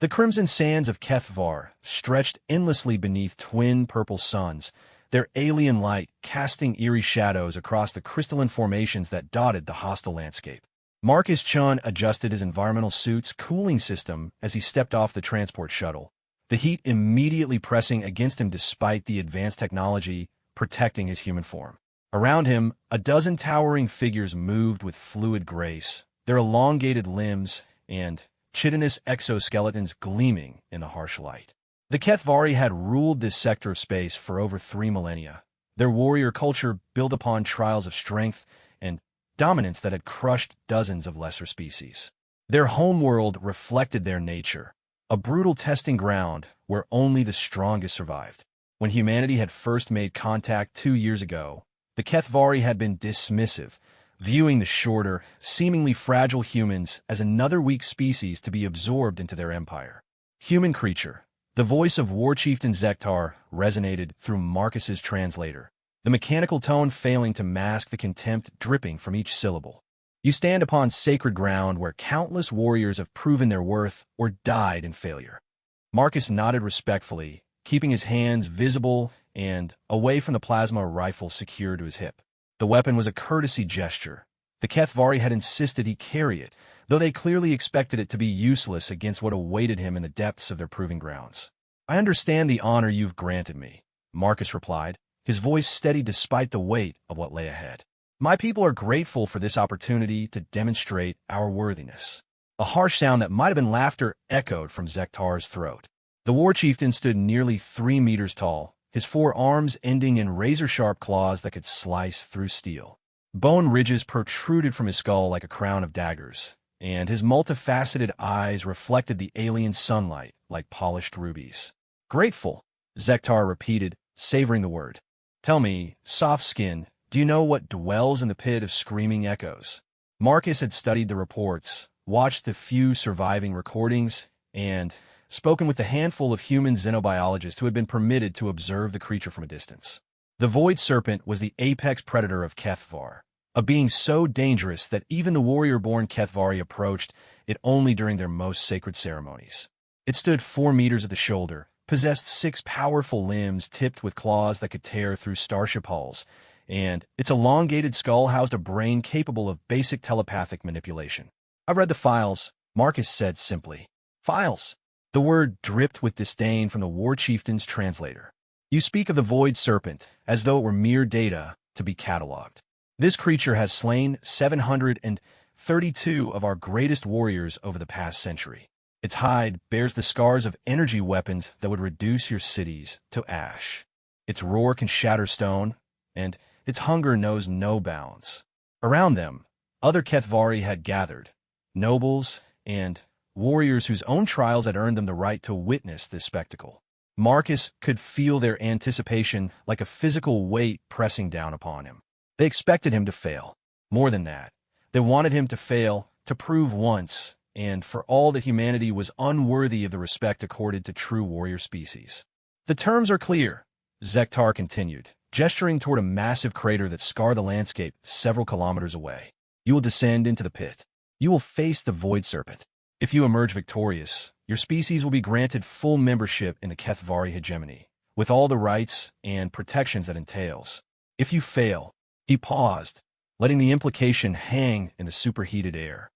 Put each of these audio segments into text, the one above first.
The crimson sands of Kethvar stretched endlessly beneath twin purple suns, their alien light casting eerie shadows across the crystalline formations that dotted the hostile landscape. Marcus Chun adjusted his environmental suit's cooling system as he stepped off the transport shuttle, the heat immediately pressing against him despite the advanced technology protecting his human form. Around him, a dozen towering figures moved with fluid grace, their elongated limbs and chitinous exoskeletons gleaming in the harsh light. The Kethvari had ruled this sector of space for over 3 millennia, their warrior culture built upon trials of strength and dominance that had crushed dozens of lesser species. Their homeworld reflected their nature, a brutal testing ground where only the strongest survived. When humanity had first made contact 2 years ago, the Kethvari had been dismissive, viewing the shorter, seemingly fragile humans as another weak species to be absorbed into their empire. Human creature. The voice of War Chieftain Zektar resonated through Marcus's translator, the mechanical tone failing to mask the contempt dripping from each syllable. You stand upon sacred ground where countless warriors have proven their worth or died in failure. Marcus nodded respectfully, keeping his hands visible and away from the plasma rifle secured to his hip. The weapon was a courtesy gesture. The Kethvari had insisted he carry it, though they clearly expected it to be useless against what awaited him in the depths of their proving grounds. I understand the honor you've granted me, Marcus replied, his voice steady despite the weight of what lay ahead. My people are grateful for this opportunity to demonstrate our worthiness. A harsh sound that might have been laughter echoed from Zektar's throat. The war chieftain stood nearly 3 meters tall, his 4 arms ending in razor-sharp claws that could slice through steel. Bone ridges protruded from his skull like a crown of daggers, and his multifaceted eyes reflected the alien sunlight like polished rubies. Grateful, Zektar repeated, savoring the word. Tell me, soft-skin, do you know what dwells in the pit of screaming echoes? Marcus had studied the reports, watched the few surviving recordings, and spoken with the handful of human xenobiologists who had been permitted to observe the creature from a distance. The Void Serpent was the apex predator of Kethvar, a being so dangerous that even the warrior-born Kethvari approached it only during their most sacred ceremonies. It stood 4 meters at the shoulder, possessed 6 powerful limbs tipped with claws that could tear through starship hulls, and its elongated skull housed a brain capable of basic telepathic manipulation. I've read the files, Marcus said simply. Files? The word dripped with disdain from the war chieftain's translator. You speak of the Void Serpent as though it were mere data to be catalogued. This creature has slain 732 of our greatest warriors over the past century. Its hide bears the scars of energy weapons that would reduce your cities to ash. Its roar can shatter stone, and its hunger knows no bounds. Around them, other Kethvari had gathered, nobles and warriors whose own trials had earned them the right to witness this spectacle. Marcus could feel their anticipation like a physical weight pressing down upon him. They expected him to fail. More than that, they wanted him to fail, to prove once and for all that humanity was unworthy of the respect accorded to true warrior species. The terms are clear, Zektar continued, gesturing toward a massive crater that scarred the landscape several kilometers away. You will descend into the pit. You will face the Void Serpent. If you emerge victorious, your species will be granted full membership in the Kethvari hegemony, with all the rights and protections that entails. If you fail, he paused, letting the implication hang in the superheated air.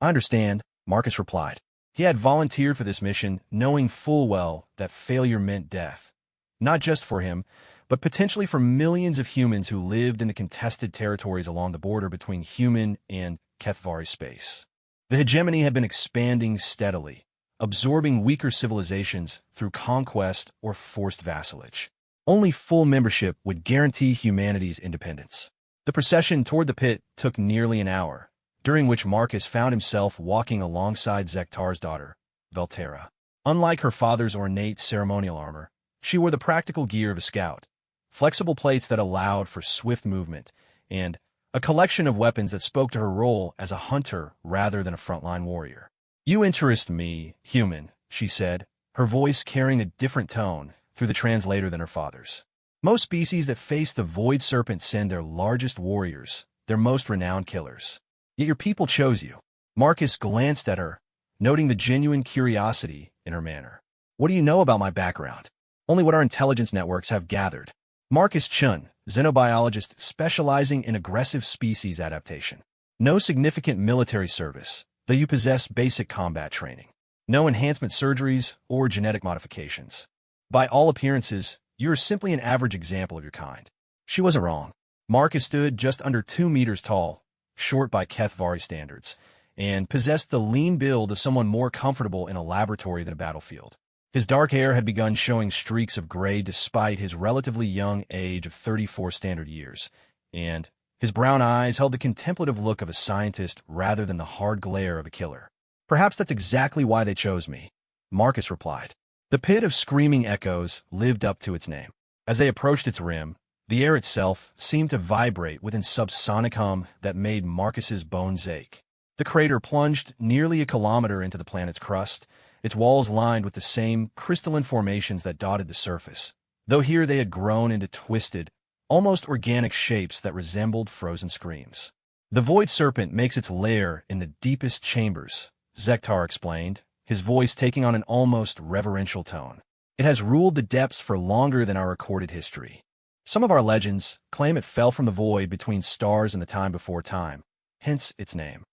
I understand, Marcus replied. He had volunteered for this mission, knowing full well that failure meant death, not just for him, but potentially for millions of humans who lived in the contested territories along the border between human and Kethvari space. The hegemony had been expanding steadily, absorbing weaker civilizations through conquest or forced vassalage. Only full membership would guarantee humanity's independence. The procession toward the pit took nearly an hour, during which Marcus found himself walking alongside Zektar's daughter, Veltera. Unlike her father's ornate ceremonial armor, she wore the practical gear of a scout, flexible plates that allowed for swift movement, and a collection of weapons that spoke to her role as a hunter rather than a frontline warrior. You interest me, human, she said, her voice carrying a different tone through the translator than her father's. Most species that face the Void Serpent send their largest warriors, their most renowned killers. Yet your people chose you. Marcus glanced at her, noting the genuine curiosity in her manner. What do you know about my background? Only what our intelligence networks have gathered. Marcus Chun, xenobiologist specializing in aggressive species adaptation. No significant military service, though you possess basic combat training. No enhancement surgeries or genetic modifications. By all appearances, you're simply an average example of your kind. She wasn't wrong. Marcus stood just under 2 meters tall, short by Kethvari standards, and possessed the lean build of someone more comfortable in a laboratory than a battlefield. His dark hair had begun showing streaks of gray despite his relatively young age of 34 standard years, and his brown eyes held the contemplative look of a scientist rather than the hard glare of a killer. Perhaps that's exactly why they chose me, Marcus replied. The pit of screaming echoes lived up to its name. As they approached its rim, the air itself seemed to vibrate with a subsonic hum that made Marcus's bones ache. The crater plunged nearly a kilometer into the planet's crust, its walls lined with the same crystalline formations that dotted the surface, though here they had grown into twisted, almost organic shapes that resembled frozen screams. The Void Serpent makes its lair in the deepest chambers, Zektar explained, his voice taking on an almost reverential tone. It has ruled the depths for longer than our recorded history. Some of our legends claim it fell from the void between stars in the time before time, hence its name.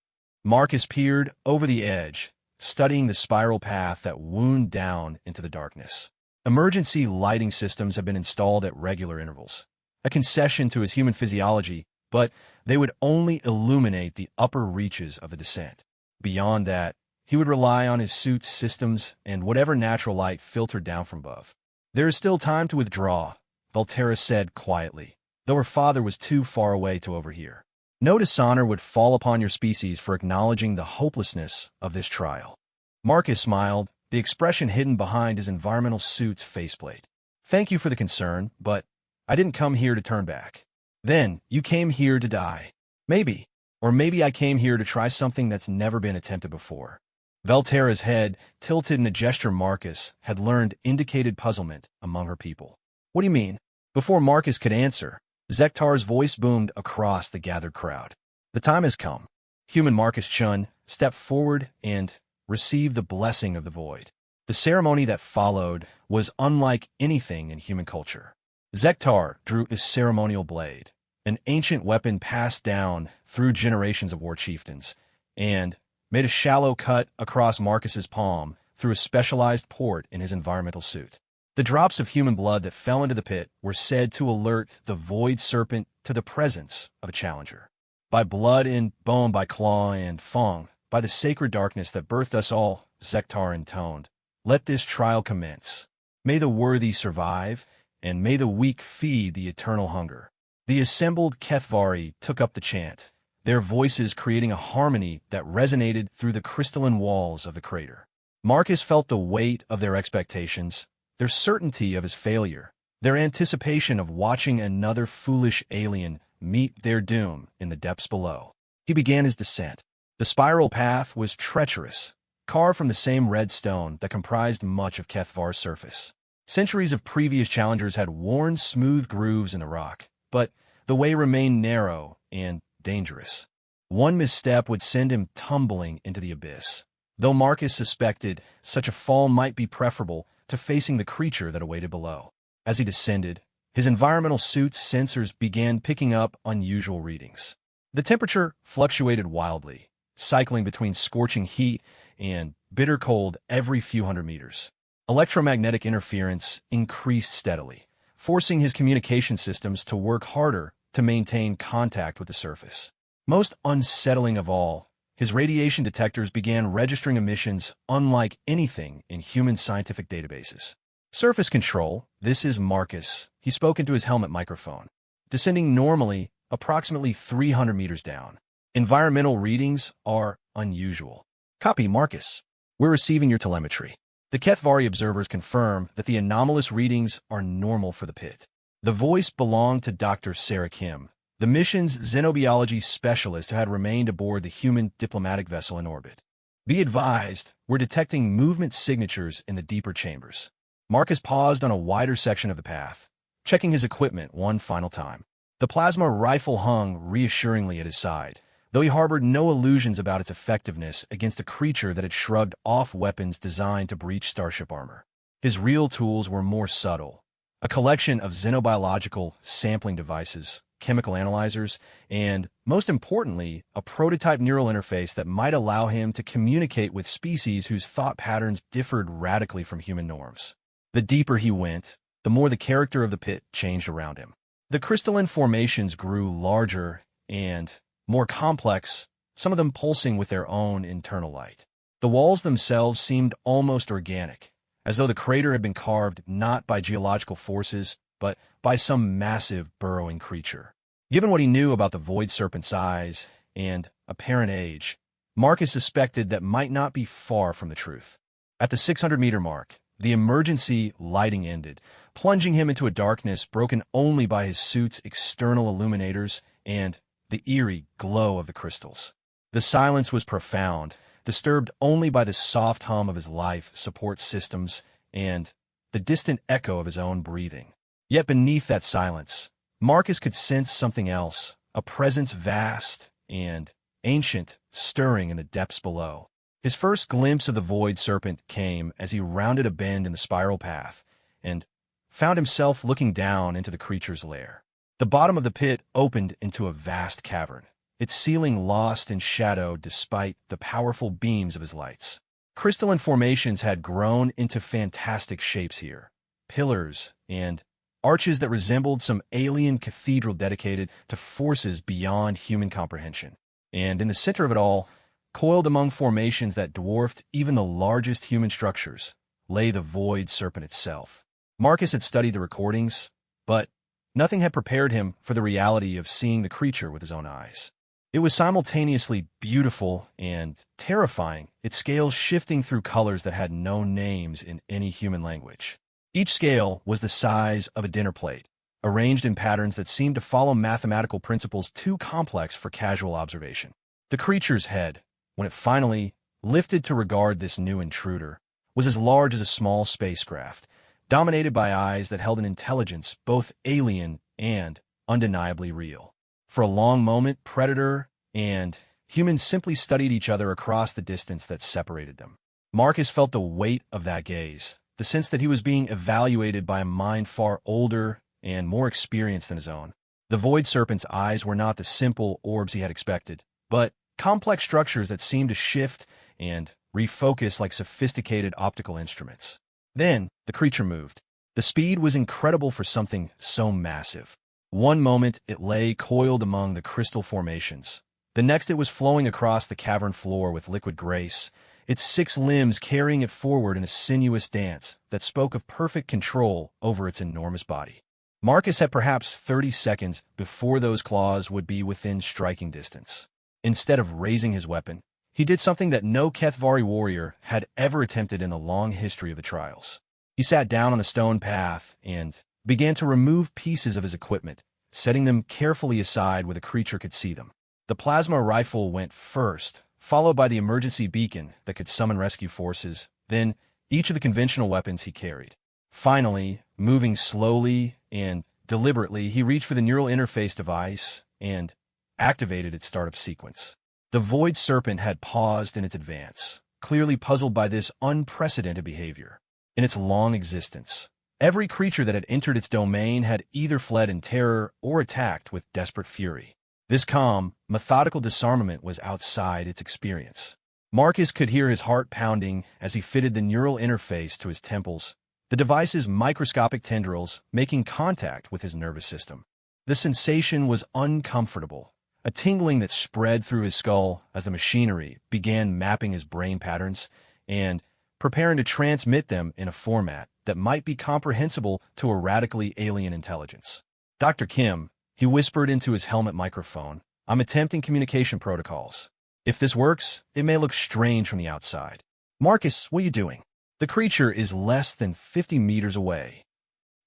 Marcus peered over the edge, studying the spiral path that wound down into the darkness. Emergency lighting systems have been installed at regular intervals, a concession to his human physiology, but they would only illuminate the upper reaches of the descent. Beyond that, he would rely on his suit's systems and whatever natural light filtered down from above. There is still time to withdraw, Valterra said quietly, though her father was too far away to overhear. No dishonor would fall upon your species for acknowledging the hopelessness of this trial. Marcus smiled, the expression hidden behind his environmental suit's faceplate. Thank you for the concern, but I didn't come here to turn back. Then, you came here to die. Maybe. Or maybe I came here to try something that's never been attempted before. Valterra's head tilted in a gesture Marcus had learned indicated puzzlement among her people. What do you mean? Before Marcus could answer, Zektar's voice boomed across the gathered crowd. The time has come. Human Marcus Chun stepped forward and received the blessing of the void. The ceremony that followed was unlike anything in human culture. Zektar drew his ceremonial blade, an ancient weapon passed down through generations of war chieftains, and made a shallow cut across Marcus's palm through a specialized port in his environmental suit. The drops of human blood that fell into the pit were said to alert the Void Serpent to the presence of a challenger. By blood and bone, by claw and fang, by the sacred darkness that birthed us all, Zektar intoned, let this trial commence. May the worthy survive, and may the weak feed the eternal hunger. The assembled Kethvari took up the chant, their voices creating a harmony that resonated through the crystalline walls of the crater. Marcus felt the weight of their expectations, their certainty of his failure, their anticipation of watching another foolish alien meet their doom in the depths below. He began his descent. The spiral path was treacherous, carved from the same red stone that comprised much of Kethvar's surface. Centuries of previous challengers had worn smooth grooves in the rock, but the way remained narrow and dangerous. One misstep would send him tumbling into the abyss, though Marcus suspected such a fall might be preferable to facing the creature that awaited below. As he descended, his environmental suit's sensors began picking up unusual readings. The temperature fluctuated wildly, cycling between scorching heat and bitter cold every few hundred meters. Electromagnetic interference increased steadily, forcing his communication systems to work harder to maintain contact with the surface. Most unsettling of all, his radiation detectors began registering emissions unlike anything in human scientific databases. Surface control, this is Marcus. He spoke into his helmet microphone, descending normally approximately 300 meters down. Environmental readings are unusual. Copy, Marcus. We're receiving your telemetry. The Kethvari observers confirm that the anomalous readings are normal for the pit. The voice belonged to Dr. Sarah Kim, the mission's xenobiology specialist who had remained aboard the human diplomatic vessel in orbit. Be advised, we're detecting movement signatures in the deeper chambers. Marcus paused on a wider section of the path, checking his equipment one final time. The plasma rifle hung reassuringly at his side, though he harbored no illusions about its effectiveness against a creature that had shrugged off weapons designed to breach starship armor. His real tools were more subtle, a collection of xenobiological sampling devices, chemical analyzers, and, most importantly, a prototype neural interface that might allow him to communicate with species whose thought patterns differed radically from human norms. The deeper he went, the more the character of the pit changed around him. The crystalline formations grew larger and more complex, some of them pulsing with their own internal light. The walls themselves seemed almost organic, as though the crater had been carved not by geological forces, but by some massive burrowing creature. Given what he knew about the void serpent's size and apparent age, Marcus suspected that might not be far from the truth. At the 600-meter mark, the emergency lighting ended, plunging him into a darkness broken only by his suit's external illuminators and the eerie glow of the crystals. The silence was profound, disturbed only by the soft hum of his life support systems and the distant echo of his own breathing. Yet beneath that silence, Marcus could sense something else, a presence vast and ancient, stirring in the depths below. His first glimpse of the void serpent came as he rounded a bend in the spiral path and found himself looking down into the creature's lair. The bottom of the pit opened into a vast cavern, its ceiling lost in shadow despite the powerful beams of his lights. Crystalline formations had grown into fantastic shapes here, pillars and arches that resembled some alien cathedral dedicated to forces beyond human comprehension. And in the center of it all, coiled among formations that dwarfed even the largest human structures, lay the void serpent itself. Marcus had studied the recordings, but nothing had prepared him for the reality of seeing the creature with his own eyes. It was simultaneously beautiful and terrifying, its scales shifting through colors that had no names in any human language. Each scale was the size of a dinner plate, arranged in patterns that seemed to follow mathematical principles too complex for casual observation. The creature's head, when it finally lifted to regard this new intruder, was as large as a small spacecraft, dominated by eyes that held an intelligence both alien and undeniably real. For a long moment, predator and human simply studied each other across the distance that separated them. Marcus felt the weight of that gaze, the sense that he was being evaluated by a mind far older and more experienced than his own. The void serpent's eyes were not the simple orbs he had expected, but complex structures that seemed to shift and refocus like sophisticated optical instruments. Then, the creature moved. The speed was incredible for something so massive. One moment, it lay coiled among the crystal formations. The next, it was flowing across the cavern floor with liquid grace, its 6 limbs carrying it forward in a sinuous dance that spoke of perfect control over its enormous body. Marcus had perhaps 30 seconds before those claws would be within striking distance. Instead of raising his weapon, he did something that no Kethvari warrior had ever attempted in the long history of the trials. He sat down on the stone path and began to remove pieces of his equipment, setting them carefully aside where the creature could see them. The plasma rifle went first, followed by the emergency beacon that could summon rescue forces, then each of the conventional weapons he carried. Finally, moving slowly and deliberately, he reached for the neural interface device and activated its startup sequence. The void serpent had paused in its advance, clearly puzzled by this unprecedented behavior. In its long existence, every creature that had entered its domain had either fled in terror or attacked with desperate fury. This calm, methodical disarmament was outside its experience. Marcus could hear his heart pounding as he fitted the neural interface to his temples, the device's microscopic tendrils making contact with his nervous system. The sensation was uncomfortable, a tingling that spread through his skull as the machinery began mapping his brain patterns and preparing to transmit them in a format that might be comprehensible to a radically alien intelligence. Dr. Kim, he whispered into his helmet microphone, "I'm attempting communication protocols. If this works, it may look strange from the outside." "Marcus, what are you doing?" "The creature is less than 50 meters away."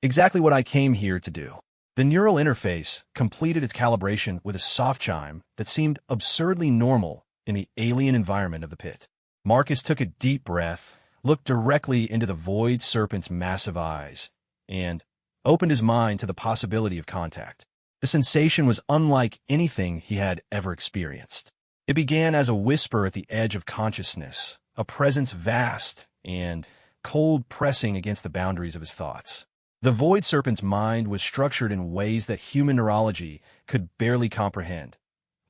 "Exactly what I came here to do." The neural interface completed its calibration with a soft chime that seemed absurdly normal in the alien environment of the pit. Marcus took a deep breath, looked directly into the void serpent's massive eyes, and opened his mind to the possibility of contact. The sensation was unlike anything he had ever experienced. It began as a whisper at the edge of consciousness, a presence vast and cold pressing against the boundaries of his thoughts. The Void Serpent's mind was structured in ways that human neurology could barely comprehend,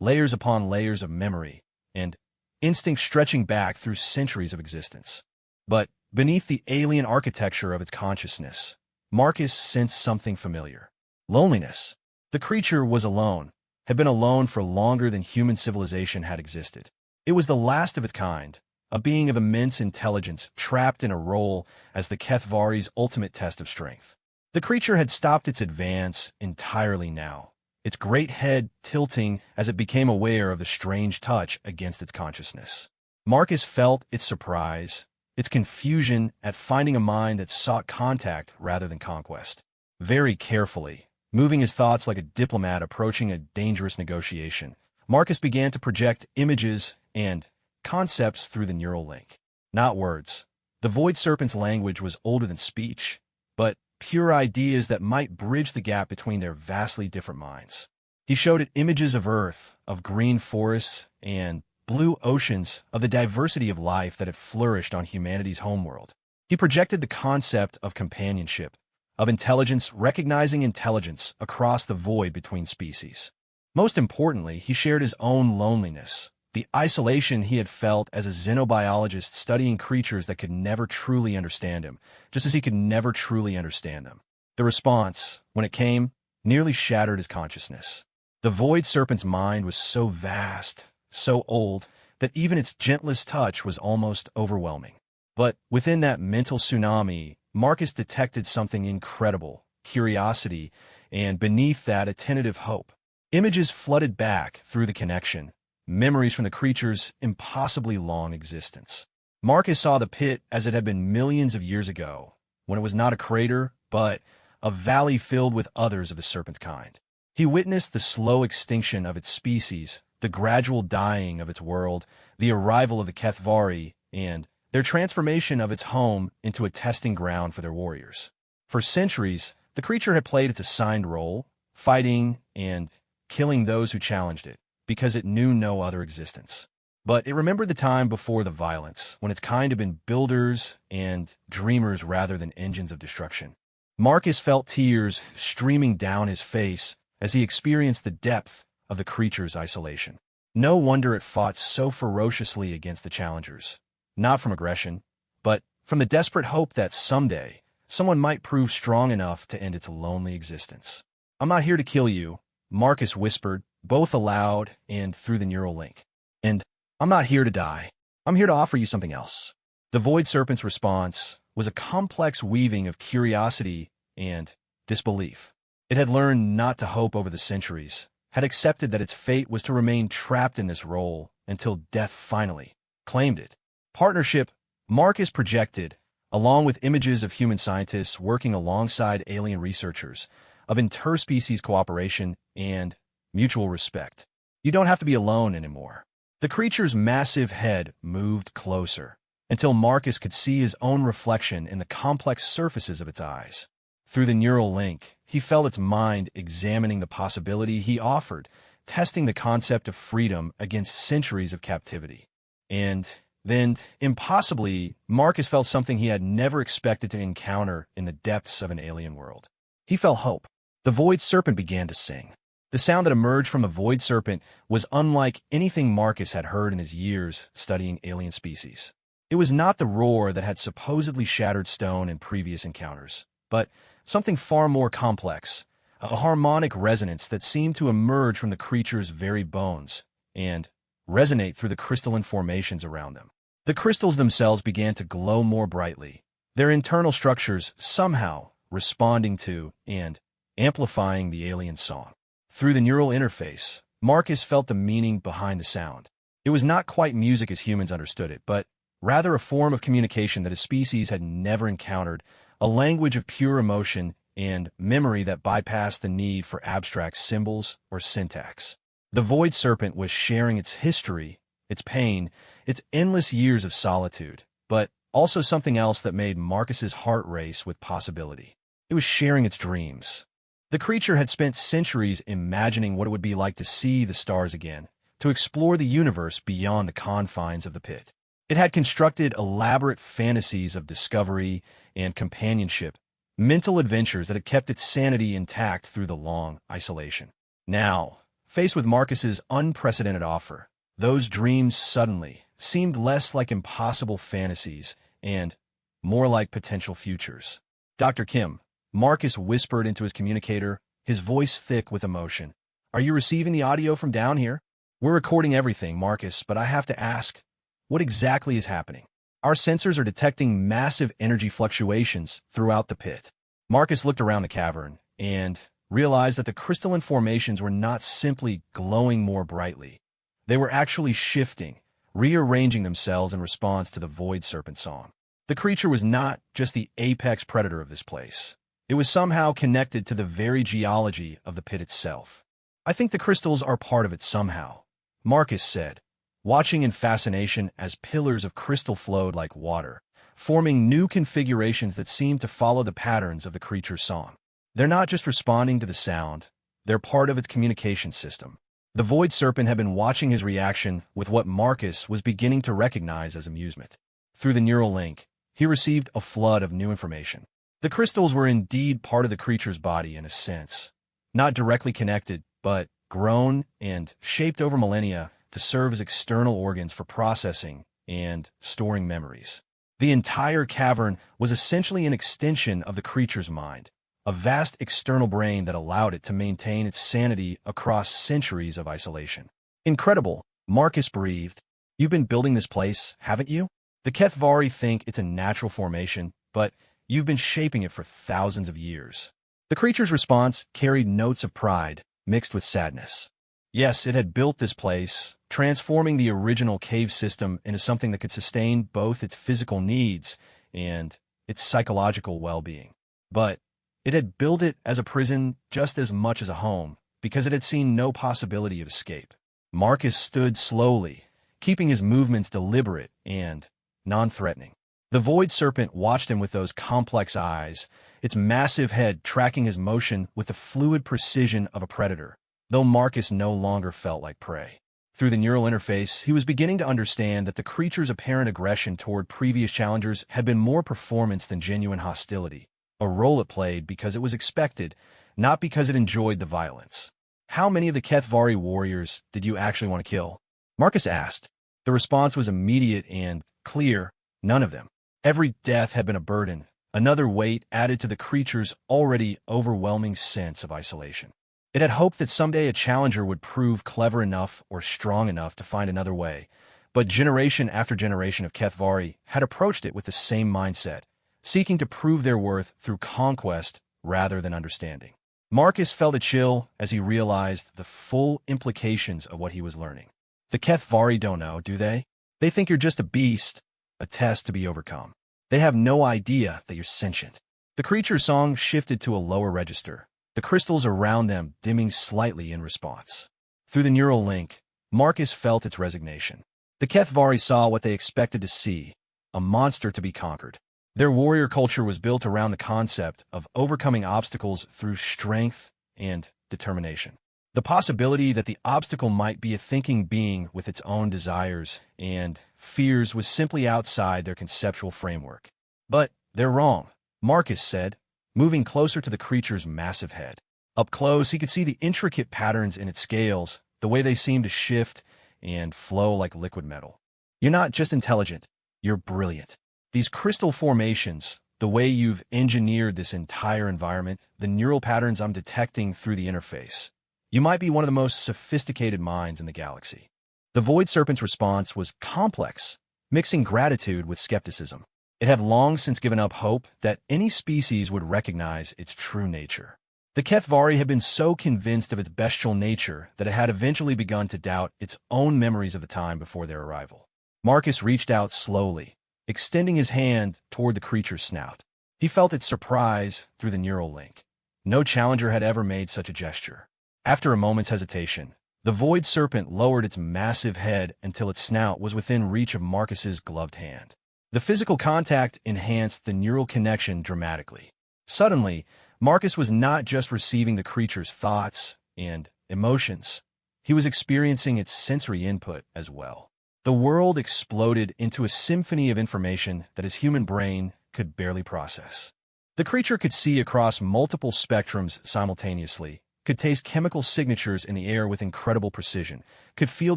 layers upon layers of memory, and instinct stretching back through centuries of existence. But beneath the alien architecture of its consciousness, Marcus sensed something familiar. Loneliness. The creature was alone, had been alone for longer than human civilization had existed. It was the last of its kind, a being of immense intelligence trapped in a role as the Kethvari's ultimate test of strength. The creature had stopped its advance entirely now, its great head tilting as it became aware of the strange touch against its consciousness. Marcus felt its surprise, its confusion at finding a mind that sought contact rather than conquest. Very carefully, moving his thoughts like a diplomat approaching a dangerous negotiation, Marcus began to project images and concepts through the neural link. Not words. The Void Serpent's language was older than speech, but pure ideas that might bridge the gap between their vastly different minds. He showed it images of Earth, of green forests, and blue oceans, of the diversity of life that had flourished on humanity's homeworld. He projected the concept of companionship, of intelligence recognizing intelligence across the void between species. Most importantly, he shared his own loneliness, the isolation he had felt as a xenobiologist studying creatures that could never truly understand him, just as he could never truly understand them. The response, when it came, nearly shattered his consciousness. The Void Serpent's mind was so vast, so old, that even its gentlest touch was almost overwhelming. But within that mental tsunami, Marcus detected something incredible, curiosity, and beneath that, a tentative hope. Images flooded back through the connection, memories from the creature's impossibly long existence. Marcus saw the pit as it had been millions of years ago, when it was not a crater, but a valley filled with others of the serpent's kind. He witnessed the slow extinction of its species, the gradual dying of its world, the arrival of the Kethvari, and their transformation of its home into a testing ground for their warriors. For centuries, the creature had played its assigned role, fighting and killing those who challenged it, because it knew no other existence. But it remembered the time before the violence, when its kind had been builders and dreamers rather than engines of destruction. Marcus felt tears streaming down his face as he experienced the depth of the creature's isolation. No wonder it fought so ferociously against the challengers, not from aggression, but from the desperate hope that someday someone might prove strong enough to end its lonely existence. "I'm not here to kill you," Marcus whispered, both aloud and through the neural link. "And I'm not here to die. I'm here to offer you something else." The Void Serpent's response was a complex weaving of curiosity and disbelief. It had learned not to hope over the centuries, had accepted that its fate was to remain trapped in this role until death finally claimed it. Partnership, Marcus projected, along with images of human scientists working alongside alien researchers, of interspecies cooperation and mutual respect. You don't have to be alone anymore. The creature's massive head moved closer, until Marcus could see his own reflection in the complex surfaces of its eyes. Through the neural link, he felt its mind examining the possibility he offered, testing the concept of freedom against centuries of captivity. And then, impossibly, Marcus felt something he had never expected to encounter in the depths of an alien world. He felt hope. The Void Serpent began to sing. The sound that emerged from a Void Serpent was unlike anything Marcus had heard in his years studying alien species. It was not the roar that had supposedly shattered stone in previous encounters, but something far more complex, a harmonic resonance that seemed to emerge from the creature's very bones and resonate through the crystalline formations around them. The crystals themselves began to glow more brightly, their internal structures somehow responding to and amplifying the alien song. Through the neural interface, Marcus felt the meaning behind the sound. It was not quite music as humans understood it, but rather a form of communication that his species had never encountered, a language of pure emotion and memory that bypassed the need for abstract symbols or syntax. The Void Serpent was sharing its history, its pain, its endless years of solitude, but also something else that made Marcus's heart race with possibility. It was sharing its dreams. The creature had spent centuries imagining what it would be like to see the stars again, to explore the universe beyond the confines of the pit. It had constructed elaborate fantasies of discovery and companionship, mental adventures that had kept its sanity intact through the long isolation. Now, faced with Marcus's unprecedented offer, those dreams suddenly seemed less like impossible fantasies and more like potential futures. Dr. Kim, Marcus whispered into his communicator, his voice thick with emotion. Are you receiving the audio from down here? We're recording everything, Marcus, but I have to ask, what exactly is happening? Our sensors are detecting massive energy fluctuations throughout the pit. Marcus looked around the cavern and realized that the crystalline formations were not simply glowing more brightly. They were actually shifting, rearranging themselves in response to the Void Serpent song. The creature was not just the apex predator of this place. It was somehow connected to the very geology of the pit itself. I think the crystals are part of it somehow, Marcus said, watching in fascination as pillars of crystal flowed like water, forming new configurations that seemed to follow the patterns of the creature's song. They're not just responding to the sound, they're part of its communication system. The Void Serpent had been watching his reaction with what Marcus was beginning to recognize as amusement. Through the neural link, he received a flood of new information. The crystals were indeed part of the creature's body in a sense, not directly connected, but grown and shaped over millennia to serve as external organs for processing and storing memories. The entire cavern was essentially an extension of the creature's mind, a vast external brain that allowed it to maintain its sanity across centuries of isolation. Incredible, Marcus breathed. You've been building this place, haven't you? The Kethvari think it's a natural formation, but you've been shaping it for thousands of years. The creature's response carried notes of pride, mixed with sadness. Yes, it had built this place, transforming the original cave system into something that could sustain both its physical needs and its psychological well-being. But it had built it as a prison just as much as a home, because it had seen no possibility of escape. Marcus stood slowly, keeping his movements deliberate and non-threatening. The Void Serpent watched him with those complex eyes, its massive head tracking his motion with the fluid precision of a predator, though Marcus no longer felt like prey. Through the neural interface, he was beginning to understand that the creature's apparent aggression toward previous challengers had been more performance than genuine hostility, a role it played because it was expected, not because it enjoyed the violence. How many of the Kethvari warriors did you actually want to kill? Marcus asked. The response was immediate and clear, none of them. Every death had been a burden, another weight added to the creature's already overwhelming sense of isolation. It had hoped that someday a challenger would prove clever enough or strong enough to find another way, but generation after generation of Kethvari had approached it with the same mindset, seeking to prove their worth through conquest rather than understanding. Marcus felt a chill as he realized the full implications of what he was learning. The Kethvari don't know, do they? They think you're just a beast, a test to be overcome. They have no idea that you're sentient. The creature's song shifted to a lower register, the crystals around them dimming slightly in response. Through the neural link, Marcus felt its resignation. The Kethvari saw what they expected to see, a monster to be conquered. Their warrior culture was built around the concept of overcoming obstacles through strength and determination. The possibility that the obstacle might be a thinking being with its own desires and fears was simply outside their conceptual framework. But they're wrong, Marcus said, moving closer to the creature's massive head. Up close, he could see the intricate patterns in its scales, the way they seemed to shift and flow like liquid metal. You're not just intelligent, you're brilliant. These crystal formations, the way you've engineered this entire environment, the neural patterns I'm detecting through the interface. You might be one of the most sophisticated minds in the galaxy. The Void Serpent's response was complex, mixing gratitude with skepticism. It had long since given up hope that any species would recognize its true nature. The Kethvari had been so convinced of its bestial nature that it had eventually begun to doubt its own memories of the time before their arrival. Marcus reached out slowly, extending his hand toward the creature's snout. He felt its surprise through the neural link. No challenger had ever made such a gesture. After a moment's hesitation, the Void Serpent lowered its massive head until its snout was within reach of Marcus's gloved hand. The physical contact enhanced the neural connection dramatically. Suddenly, Marcus was not just receiving the creature's thoughts and emotions. he was experiencing its sensory input as well. The world exploded into a symphony of information that his human brain could barely process. The creature could see across multiple spectrums simultaneously, could taste chemical signatures in the air with incredible precision, could feel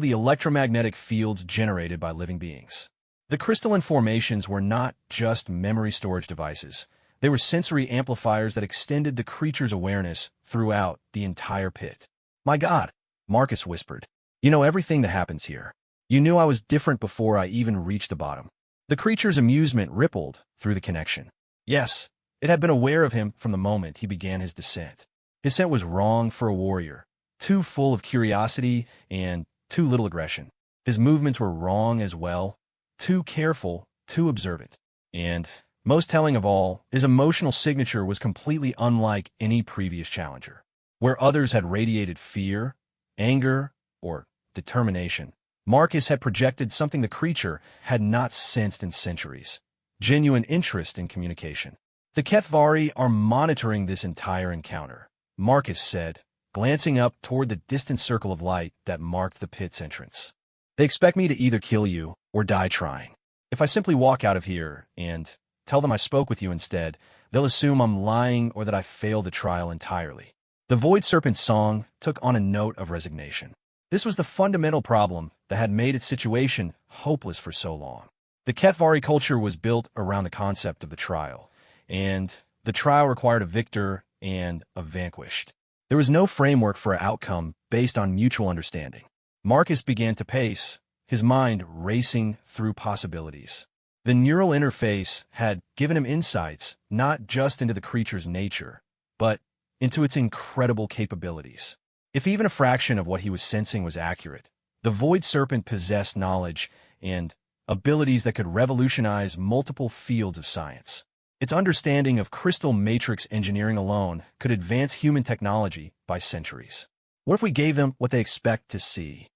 the electromagnetic fields generated by living beings. The crystalline formations were not just memory storage devices. They were sensory amplifiers that extended the creature's awareness throughout the entire pit. "My God," Marcus whispered. "You know everything that happens here. You knew I was different before I even reached the bottom." The creature's amusement rippled through the connection. Yes, it had been aware of him from the moment he began his descent. His scent was wrong for a warrior, too full of curiosity and too little aggression. His movements were wrong as well, too careful, too observant. And, most telling of all, his emotional signature was completely unlike any previous challenger. Where others had radiated fear, anger, or determination, Marcus had projected something the creature had not sensed in centuries: genuine interest in communication. "The Kethvari are monitoring this entire encounter," Marcus said, glancing up toward the distant circle of light that marked the pit's entrance. "They expect me to either kill you or die trying. If I simply walk out of here and tell them I spoke with you instead, they'll assume I'm lying or that I failed the trial entirely." The Void Serpent's song took on a note of resignation. This was the fundamental problem that had made its situation hopeless for so long. The Kethvari culture was built around the concept of the trial, and the trial required a victor and a vanquished. There was no framework for an outcome based on mutual understanding. Marcus began to pace, his mind racing through possibilities. The neural interface had given him insights not just into the creature's nature, but into its incredible capabilities. If even a fraction of what he was sensing was accurate, the Void Serpent possessed knowledge and abilities that could revolutionize multiple fields of science. Its understanding of crystal matrix engineering alone could advance human technology by centuries. "What if we gave them what they expect to see?"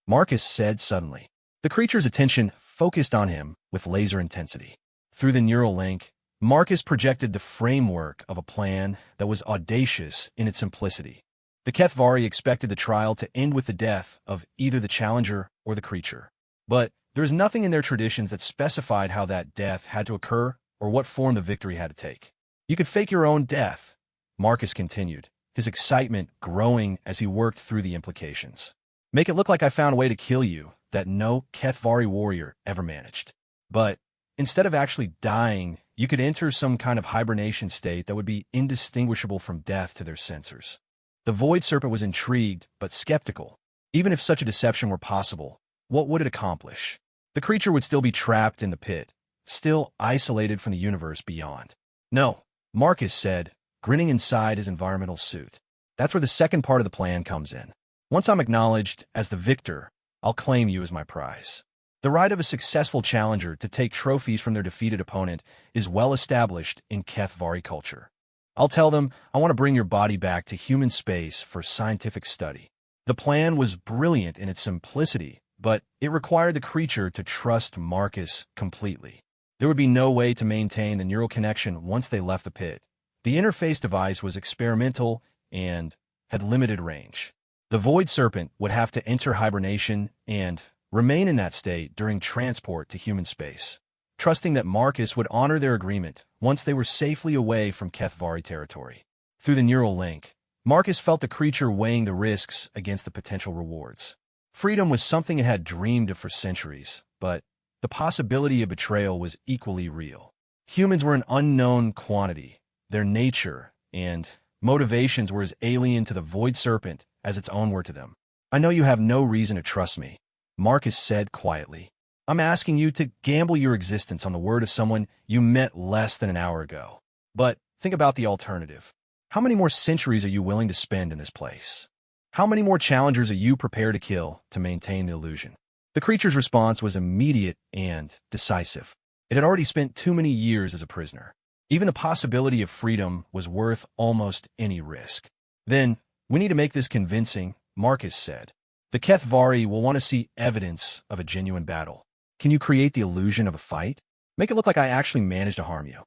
Marcus said suddenly. The creature's attention focused on him with laser intensity. Through the neural link, Marcus projected the framework of a plan that was audacious in its simplicity. The Kethvari expected the trial to end with the death of either the challenger or the creature. But there was nothing in their traditions that specified how that death had to occur or what form the victory had to take. "You could fake your own death," Marcus continued, his excitement growing as he worked through the implications. "Make it look like I found a way to kill you that no Kethvari warrior ever managed. But instead of actually dying, you could enter some kind of hibernation state that would be indistinguishable from death to their sensors." The Void Serpent was intrigued, but skeptical. Even if such a deception were possible, what would it accomplish? The creature would still be trapped in the pit, still isolated from the universe beyond. "No," Marcus said, grinning inside his environmental suit. "That's where the second part of the plan comes in. Once I'm acknowledged as the victor, I'll claim you as my prize." The right of a successful challenger to take trophies from their defeated opponent is well established in Kethvari culture. "I'll tell them I want to bring your body back to human space for scientific study." The plan was brilliant in its simplicity, but it required the creature to trust Marcus completely. There would be no way to maintain the neural connection once they left the pit. The interface device was experimental and had limited range. The Void Serpent would have to enter hibernation and remain in that state during transport to human space, trusting that Marcus would honor their agreement once they were safely away from Kethvari territory. Through the neural link, Marcus felt the creature weighing the risks against the potential rewards. Freedom was something it had dreamed of for centuries, but the possibility of betrayal was equally real. Humans were an unknown quantity. Their nature and motivations were as alien to the Void Serpent as its own were to them. "I know you have no reason to trust me," Marcus said quietly. "I'm asking you to gamble your existence on the word of someone you met less than an hour ago. But think about the alternative. How many more centuries are you willing to spend in this place? How many more challengers are you prepared to kill to maintain the illusion?" The creature's response was immediate and decisive. It had already spent too many years as a prisoner. Even the possibility of freedom was worth almost any risk. "Then, we need to make this convincing," Marcus said. "The Kethvari will want to see evidence of a genuine battle. Can you create the illusion of a fight? Make it look like I actually managed to harm you."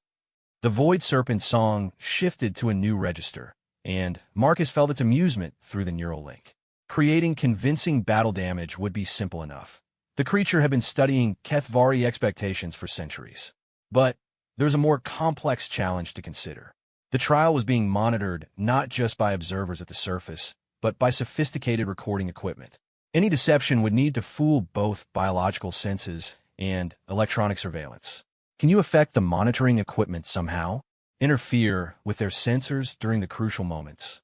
The Void Serpent song shifted to a new register, and Marcus felt its amusement through the neural link. Creating convincing battle damage would be simple enough. The creature had been studying Kethvari expectations for centuries. But there was a more complex challenge to consider. The trial was being monitored not just by observers at the surface, but by sophisticated recording equipment. Any deception would need to fool both biological senses and electronic surveillance. Can you affect the monitoring equipment somehow? Interfere with their sensors during the crucial moments?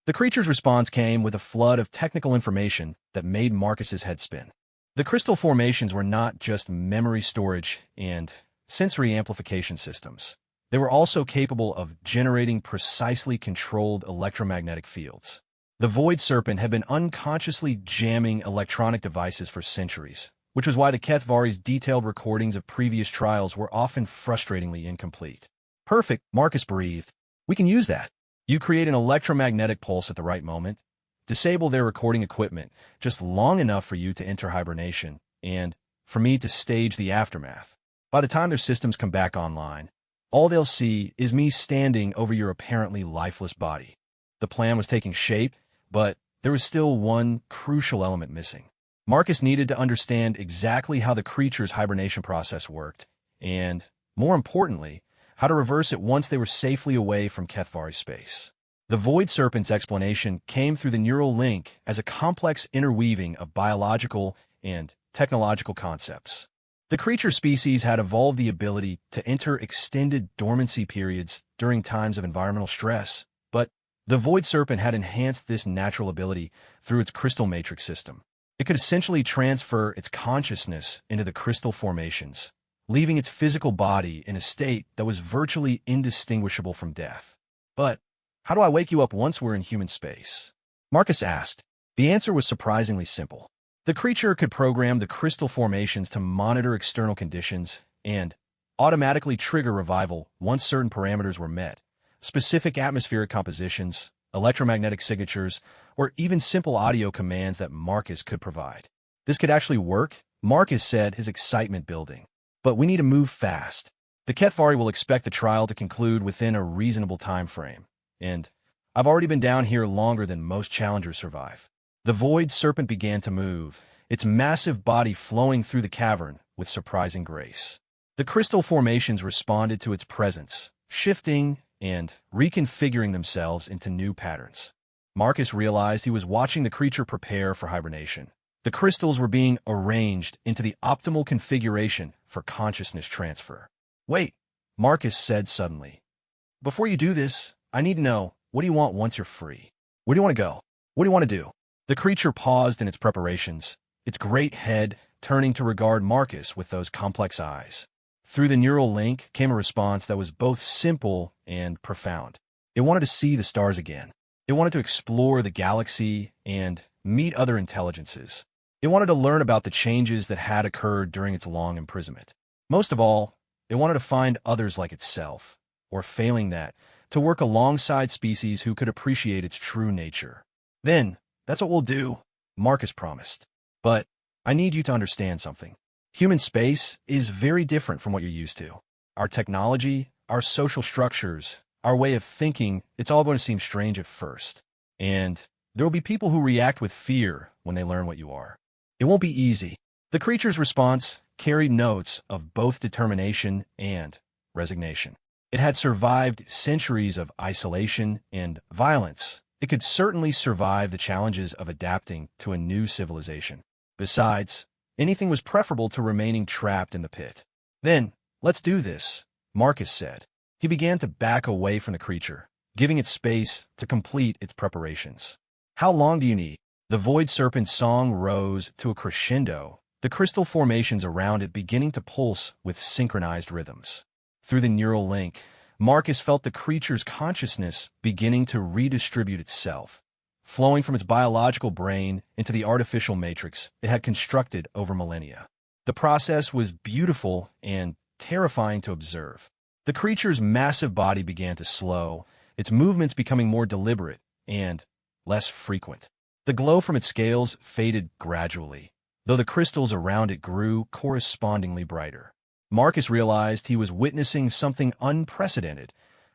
The creature's response came with a flood of technical information that made Marcus's head spin. The crystal formations were not just memory storage and sensory amplification systems. They were also capable of generating precisely controlled electromagnetic fields. The Void Serpent had been unconsciously jamming electronic devices for centuries, which was why the Kethvari's detailed recordings of previous trials were often frustratingly incomplete. Perfect, Marcus breathed. We can use that. You create an electromagnetic pulse at the right moment, disable their recording equipment just long enough for you to enter hibernation, and for me to stage the aftermath. By the time their systems come back online, all they'll see is me standing over your apparently lifeless body. The plan was taking shape, but there was still one crucial element missing. Marcus needed to understand exactly how the creature's hibernation process worked, and, more importantly, how to reverse it once they were safely away from Kethvari space. The Void Serpent's explanation came through the neural link as a complex interweaving of biological and technological concepts. The creature species had evolved the ability to enter extended dormancy periods during times of environmental stress, but the Void Serpent had enhanced this natural ability through its crystal matrix system. It could essentially transfer its consciousness into the crystal formations, leaving its physical body in a state that was virtually indistinguishable from death. But how do I wake you up once we're in human space? Marcus asked. The answer was surprisingly simple. The creature could program the crystal formations to monitor external conditions and automatically trigger revival once certain parameters were met. Specific atmospheric compositions, electromagnetic signatures, or even simple audio commands that Marcus could provide. This could actually work, Marcus said, his excitement building. But we need to move fast. The Kethvari will expect the trial to conclude within a reasonable time frame. And I've already been down here longer than most challengers survive. The Void Serpent began to move, its massive body flowing through the cavern with surprising grace. The crystal formations responded to its presence, shifting and reconfiguring themselves into new patterns. Marcus realized he was watching the creature prepare for hibernation. The crystals were being arranged into the optimal configuration for consciousness transfer. Wait, Marcus said suddenly. Before you do this, I need to know, what do you want once you're free? Where do you want to go? What do you want to do? The creature paused in its preparations, its great head turning to regard Marcus with those complex eyes. Through the neural link came a response that was both simple and profound. It wanted to see the stars again. It wanted to explore the galaxy and meet other intelligences. It wanted to learn about the changes that had occurred during its long imprisonment. Most of all, it wanted to find others like itself, or failing that, to work alongside species who could appreciate its true nature. Then, that's what we'll do, Marcus promised. But I need you to understand something. Human space is very different from what you're used to. Our technology, our social structures, our way of thinking, it's all going to seem strange at first. And there will be people who react with fear when they learn what you are. It won't be easy. The creature's response carried notes of both determination and resignation. It had survived centuries of isolation and violence. It could certainly survive the challenges of adapting to a new civilization. Besides, anything was preferable to remaining trapped in the pit. Then, let's do this, Marcus said. He began to back away from the creature, giving it space to complete its preparations. How long do you need? The Void Serpent's song rose to a crescendo, the crystal formations around it beginning to pulse with synchronized rhythms. Through the neural link, Marcus felt the creature's consciousness beginning to redistribute itself, flowing from its biological brain into the artificial matrix it had constructed over millennia. The process was beautiful and terrifying to observe. The creature's massive body began to slow, its movements becoming more deliberate and less frequent. The glow from its scales faded gradually, though the crystals around it grew correspondingly brighter. Marcus realized he was witnessing something unprecedented,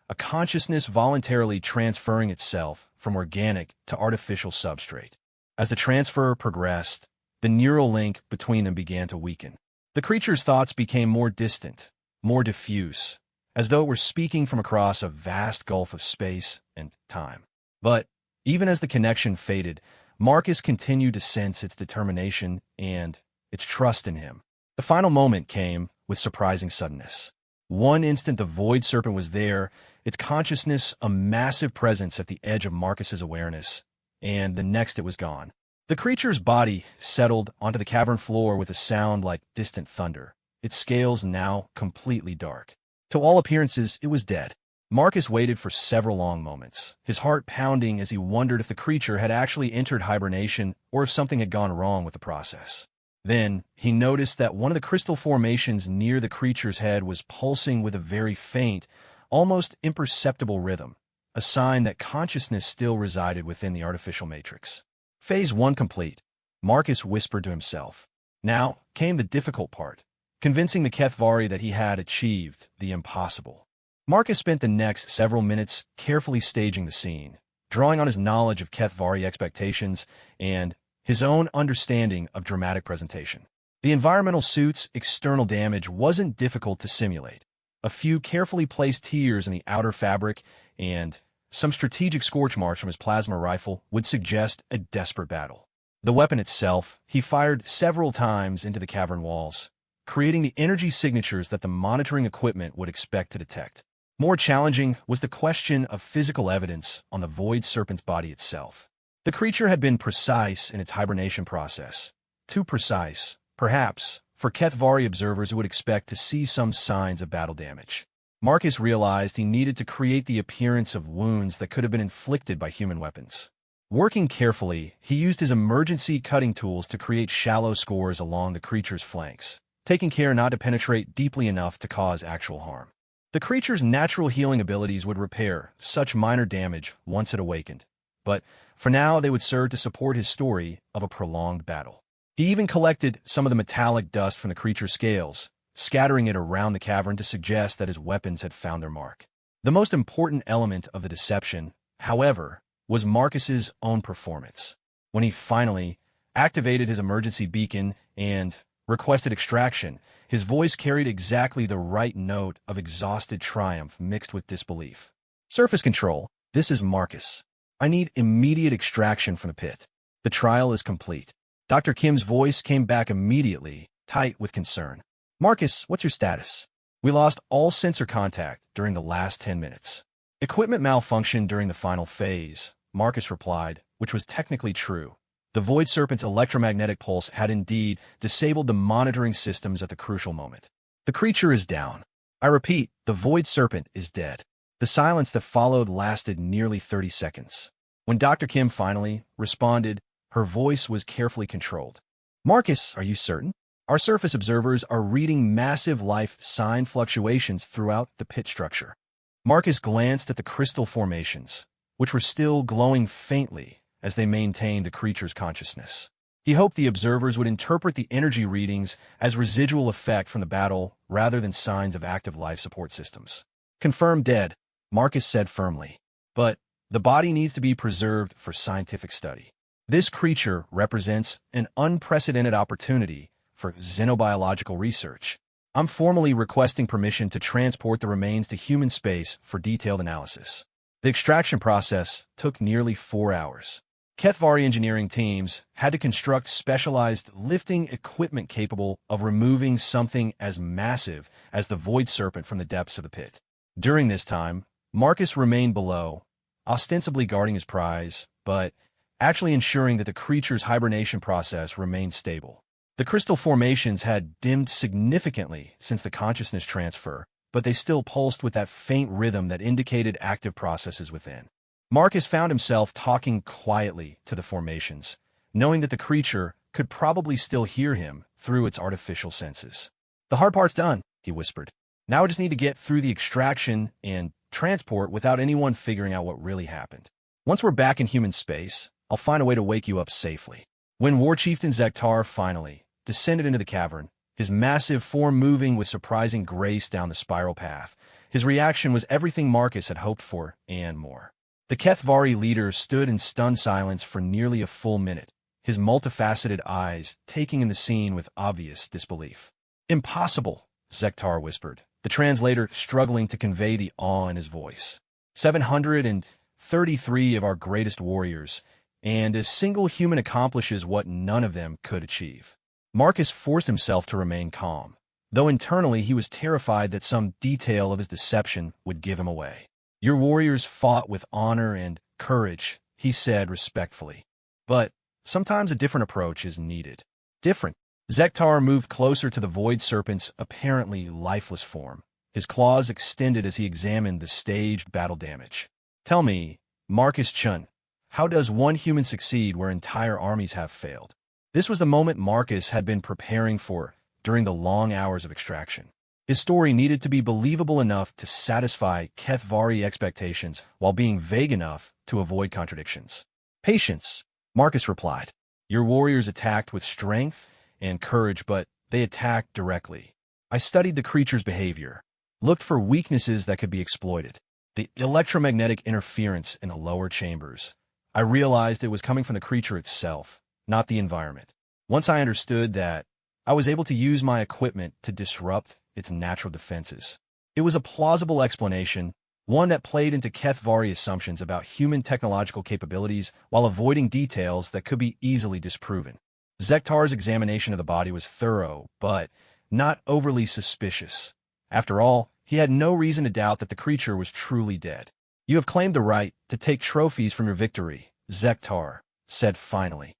a consciousness voluntarily transferring itself from organic to artificial substrate. As the transfer progressed, the neural link between them began to weaken. The creature's thoughts became more distant, more diffuse, as though it were speaking from across a vast gulf of space and time. But even as the connection faded, Marcus continued to sense its determination and its trust in him. The final moment came with surprising suddenness. One instant the void serpent was there, its consciousness a massive presence at the edge of Marcus's awareness, and the next it was gone. The creature's body settled onto the cavern floor with a sound like distant thunder, its scales now completely dark. To all appearances, it was dead. Marcus waited for several long moments, his heart pounding as he wondered if the creature had actually entered hibernation or if something had gone wrong with the process. Then, he noticed that one of the crystal formations near the creature's head was pulsing with a very faint, almost imperceptible rhythm, a sign that consciousness still resided within the artificial matrix. Phase 1 complete, Marcus whispered to himself. Now came the difficult part, convincing the Kethvari that he had achieved the impossible. Marcus spent the next several minutes carefully staging the scene, drawing on his knowledge of Kethvari expectations and his own understanding of dramatic presentation. The environmental suit's external damage wasn't difficult to simulate. A few carefully placed tears in the outer fabric and some strategic scorch marks from his plasma rifle would suggest a desperate battle. The weapon itself, he fired several times into the cavern walls, creating the energy signatures that the monitoring equipment would expect to detect. More challenging was the question of physical evidence on the void serpent's body itself. The creature had been precise in its hibernation process. Too precise, perhaps, for Kethvari observers who would expect to see some signs of battle damage. Marcus realized he needed to create the appearance of wounds that could have been inflicted by human weapons. Working carefully, he used his emergency cutting tools to create shallow scores along the creature's flanks, taking care not to penetrate deeply enough to cause actual harm. The creature's natural healing abilities would repair such minor damage once it awakened, but for now they would serve to support his story of a prolonged battle. He even collected some of the metallic dust from the creature's scales, scattering it around the cavern to suggest that his weapons had found their mark. The most important element of the deception, however, was Marcus's own performance. When he finally activated his emergency beacon and requested extraction, his voice carried exactly the right note of exhausted triumph mixed with disbelief. "Surface control, this is Marcus. I need immediate extraction from the pit. The trial is complete." Dr. Kim's voice came back immediately, tight with concern. "Marcus, what's your status?" "We lost all sensor contact during the last 10 minutes. Equipment malfunctioned during the final phase," Marcus replied, which was technically true. The Void Serpent's electromagnetic pulse had indeed disabled the monitoring systems at the crucial moment. "The creature is down. I repeat, the Void Serpent is dead." The silence that followed lasted nearly 30 seconds. When Dr. Kim finally responded, her voice was carefully controlled. "Marcus, are you certain? Our surface observers are reading massive life sign fluctuations throughout the pit structure." Marcus glanced at the crystal formations, which were still glowing faintly as they maintained the creature's consciousness. He hoped the observers would interpret the energy readings as residual effect from the battle rather than signs of active life support systems. "Confirmed dead," Marcus said firmly. "But the body needs to be preserved for scientific study. This creature represents an unprecedented opportunity for xenobiological research. I'm formally requesting permission to transport the remains to human space for detailed analysis." The extraction process took nearly 4 hours. Kethvari engineering teams had to construct specialized lifting equipment capable of removing something as massive as the Void Serpent from the depths of the pit. During this time, Marcus remained below, ostensibly guarding his prize, but actually ensuring that the creature's hibernation process remained stable. The crystal formations had dimmed significantly since the consciousness transfer, but they still pulsed with that faint rhythm that indicated active processes within. Marcus found himself talking quietly to the formations, knowing that the creature could probably still hear him through its artificial senses. "The hard part's done," he whispered. "Now I just need to get through the extraction and transport without anyone figuring out what really happened. Once we're back in human space, I'll find a way to wake you up safely." When War Chieftain Zektar finally descended into the cavern, his massive form moving with surprising grace down the spiral path, his reaction was everything Marcus had hoped for and more. The Kethvari leader stood in stunned silence for nearly a full minute, his multifaceted eyes taking in the scene with obvious disbelief. "Impossible," Zektar whispered, the translator struggling to convey the awe in his voice. 733 of our greatest warriors, and a single human accomplishes what none of them could achieve. Marcus forced himself to remain calm, though internally he was terrified that some detail of his deception would give him away. "Your warriors fought with honor and courage," he said respectfully. "But sometimes a different approach is needed." "Different?" Zektar moved closer to the Void Serpent's apparently lifeless form, his claws extended as he examined the staged battle damage. "Tell me, Marcus Chun, how does one human succeed where entire armies have failed?" This was the moment Marcus had been preparing for during the long hours of extraction. His story needed to be believable enough to satisfy Kethvari expectations while being vague enough to avoid contradictions. "Patience," Marcus replied. "Your warriors attacked with strength and courage, but they attacked directly. I studied the creature's behavior, looked for weaknesses that could be exploited. The electromagnetic interference in the lower chambers. I realized it was coming from the creature itself, not the environment. Once I understood that, I was able to use my equipment to disrupt its natural defenses. It was a plausible explanation, one that played into Kethvari assumptions about human technological capabilities while avoiding details that could be easily disproven. Zektar's examination of the body was thorough, but not overly suspicious. After all, he had no reason to doubt that the creature was truly dead. "You have claimed the right to take trophies from your victory," Zektar said finally.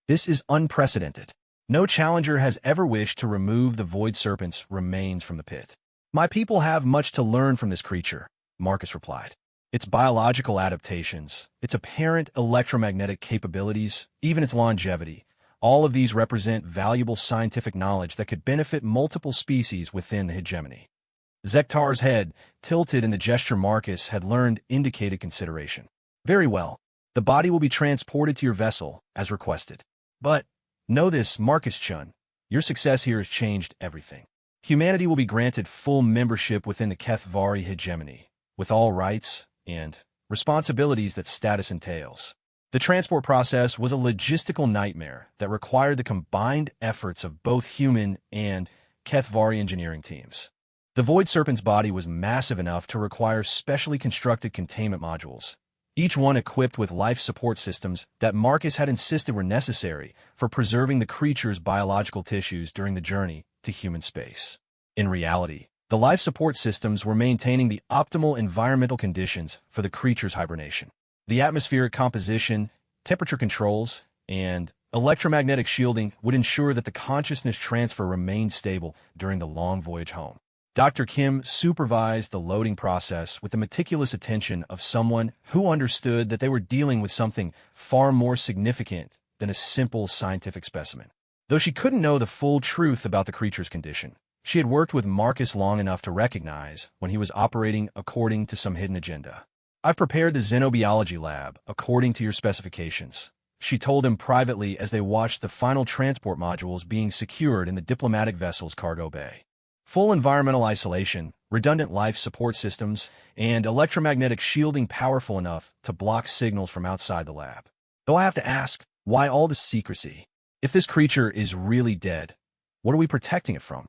"This is unprecedented. No challenger has ever wished to remove the Void Serpent's remains from the pit." "My people have much to learn from this creature," Marcus replied. "Its biological adaptations, its apparent electromagnetic capabilities, even its longevity, all of these represent valuable scientific knowledge that could benefit multiple species within the hegemony." Zektar's head tilted in the gesture Marcus had learned indicated consideration. "Very well. The body will be transported to your vessel, as requested. But know this, Marcus Chun, your success here has changed everything. Humanity will be granted full membership within the Kethvari hegemony, with all rights and responsibilities that status entails. The transport process was a logistical nightmare that required the combined efforts of both human and Kethvari engineering teams. The Void Serpent's body was massive enough to require specially constructed containment modules, each one equipped with life support systems that Marcus had insisted were necessary for preserving the creature's biological tissues during the journey to human space. In reality, the life support systems were maintaining the optimal environmental conditions for the creature's hibernation. The atmospheric composition, temperature controls, and electromagnetic shielding would ensure that the consciousness transfer remained stable during the long voyage home. Dr. Kim supervised the loading process with the meticulous attention of someone who understood that they were dealing with something far more significant than a simple scientific specimen. Though she couldn't know the full truth about the creature's condition, she had worked with Marcus long enough to recognize when he was operating according to some hidden agenda. "I've prepared the xenobiology lab according to your specifications," she told him privately as they watched the final transport modules being secured in the diplomatic vessel's cargo bay. Full environmental isolation, redundant life support systems, and electromagnetic shielding powerful enough to block signals from outside the lab. Though I have to ask, why all the secrecy? If this creature is really dead, what are we protecting it from?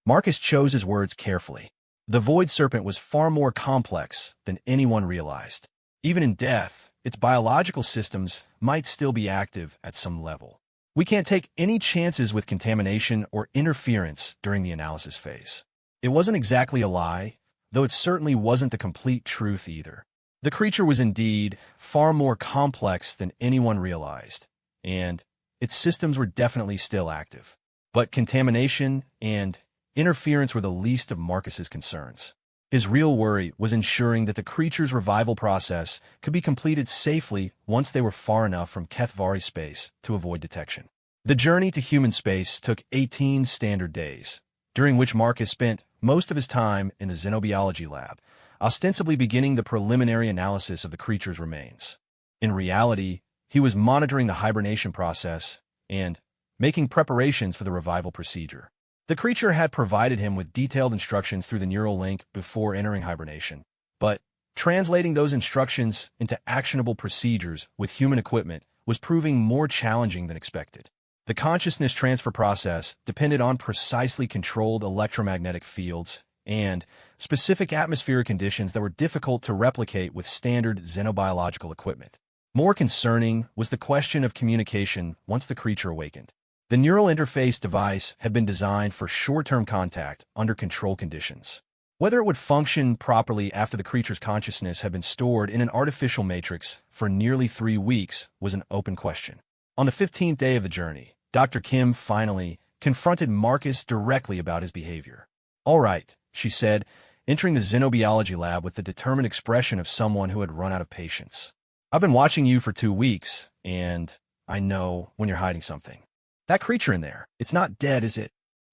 Marcus chose his words carefully. The Void Serpent was far more complex than anyone realized. Even in death, its biological systems might still be active at some level. We can't take any chances with contamination or interference during the analysis phase. It wasn't exactly a lie, though it certainly wasn't the complete truth either. The creature was indeed far more complex than anyone realized, and its systems were definitely still active. But contamination and interference were the least of Marcus's concerns. His real worry was ensuring that the creature's revival process could be completed safely once they were far enough from Kethvari space to avoid detection. The journey to human space took 18 standard days, during which Marcus spent most of his time in the xenobiology lab, ostensibly beginning the preliminary analysis of the creature's remains. In reality, he was monitoring the hibernation process and making preparations for the revival procedure. The creature had provided him with detailed instructions through the neural link before entering hibernation, but translating those instructions into actionable procedures with human equipment was proving more challenging than expected. The consciousness transfer process depended on precisely controlled electromagnetic fields and specific atmospheric conditions that were difficult to replicate with standard xenobiological equipment. More concerning was the question of communication once the creature awakened. The neural interface device had been designed for short-term contact under controlled conditions. Whether it would function properly after the creature's consciousness had been stored in an artificial matrix for nearly 3 weeks was an open question. On the 15th day of the journey, Dr. Kim finally confronted Marcus directly about his behavior. "All right," she said, entering the xenobiology lab with the determined expression of someone who had run out of patience. "I've been watching you for 2 weeks, and I know when you're hiding something. That creature in there, it's not dead, is it?"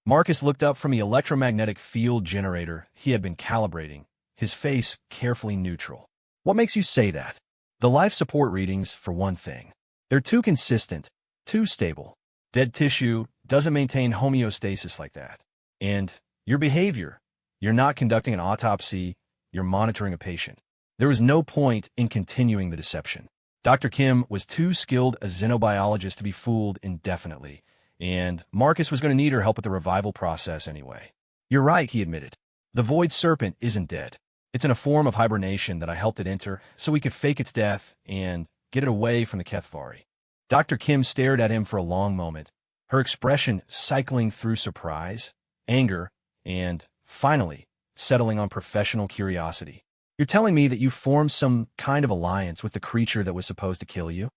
Marcus looked up from the electromagnetic field generator he had been calibrating, his face carefully neutral. "What makes you say that?" "The life support readings, for one thing. They're too consistent, too stable. Dead tissue doesn't maintain homeostasis like that. And your behavior, you're not conducting an autopsy, you're monitoring a patient. There was no point in continuing the deception." Dr. Kim was too skilled a xenobiologist to be fooled indefinitely, and Marcus was going to need her help with the revival process anyway. "You're right," he admitted. "The void serpent isn't dead. It's in a form of hibernation that I helped it enter so we could fake its death and get it away from the Kethvari." Dr. Kim stared at him for a long moment, her expression cycling through surprise, anger, and, finally, settling on professional curiosity. "You're telling me that you formed some kind of alliance with the creature that was supposed to kill you?"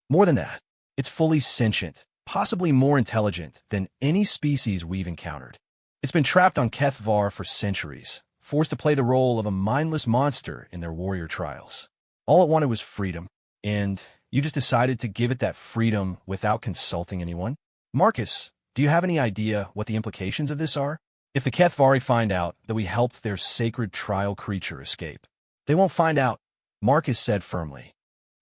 "More than that. It's fully sentient, possibly more intelligent than any species we've encountered. It's been trapped on Kethvar for centuries, forced to play the role of a mindless monster in their warrior trials. All it wanted was freedom, and you just decided to give it that freedom without consulting anyone? Marcus, do you have any idea what the implications of this are? If the Kethvari find out that we helped their sacred trial creature escape." "They won't find out," Marcus said firmly.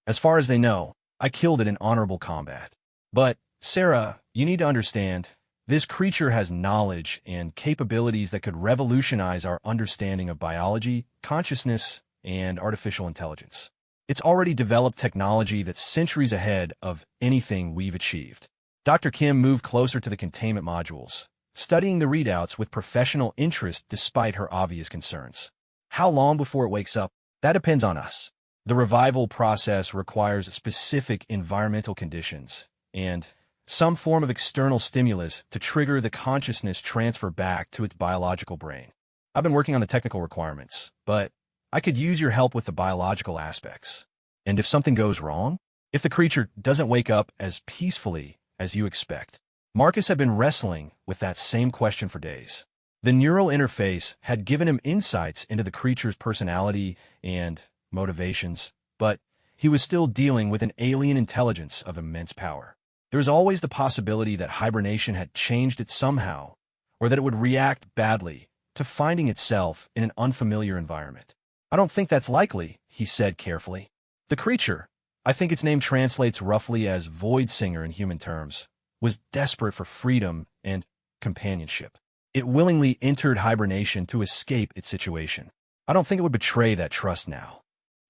"As far as they know, I killed it in honorable combat. But, Sarah, you need to understand, this creature has knowledge and capabilities that could revolutionize our understanding of biology, consciousness, and artificial intelligence. It's already developed technology that's centuries ahead of anything we've achieved." Dr. Kim moved closer to the containment modules, studying the readouts with professional interest despite her obvious concerns. "How long before it wakes up? That depends on us. The revival process requires specific environmental conditions and some form of external stimulus to trigger the consciousness transfer back to its biological brain. I've been working on the technical requirements, but I could use your help with the biological aspects. And if something goes wrong? If the creature doesn't wake up as peacefully as you expect?" Marcus had been wrestling with that same question for days. The neural interface had given him insights into the creature's personality and motivations, but he was still dealing with an alien intelligence of immense power. There was always the possibility that hibernation had changed it somehow, or that it would react badly to finding itself in an unfamiliar environment. "I don't think that's likely," he said carefully. "The creature, I think its name translates roughly as Void Singer in human terms, was desperate for freedom and companionship. It willingly entered hibernation to escape its situation. I don't think it would betray that trust now."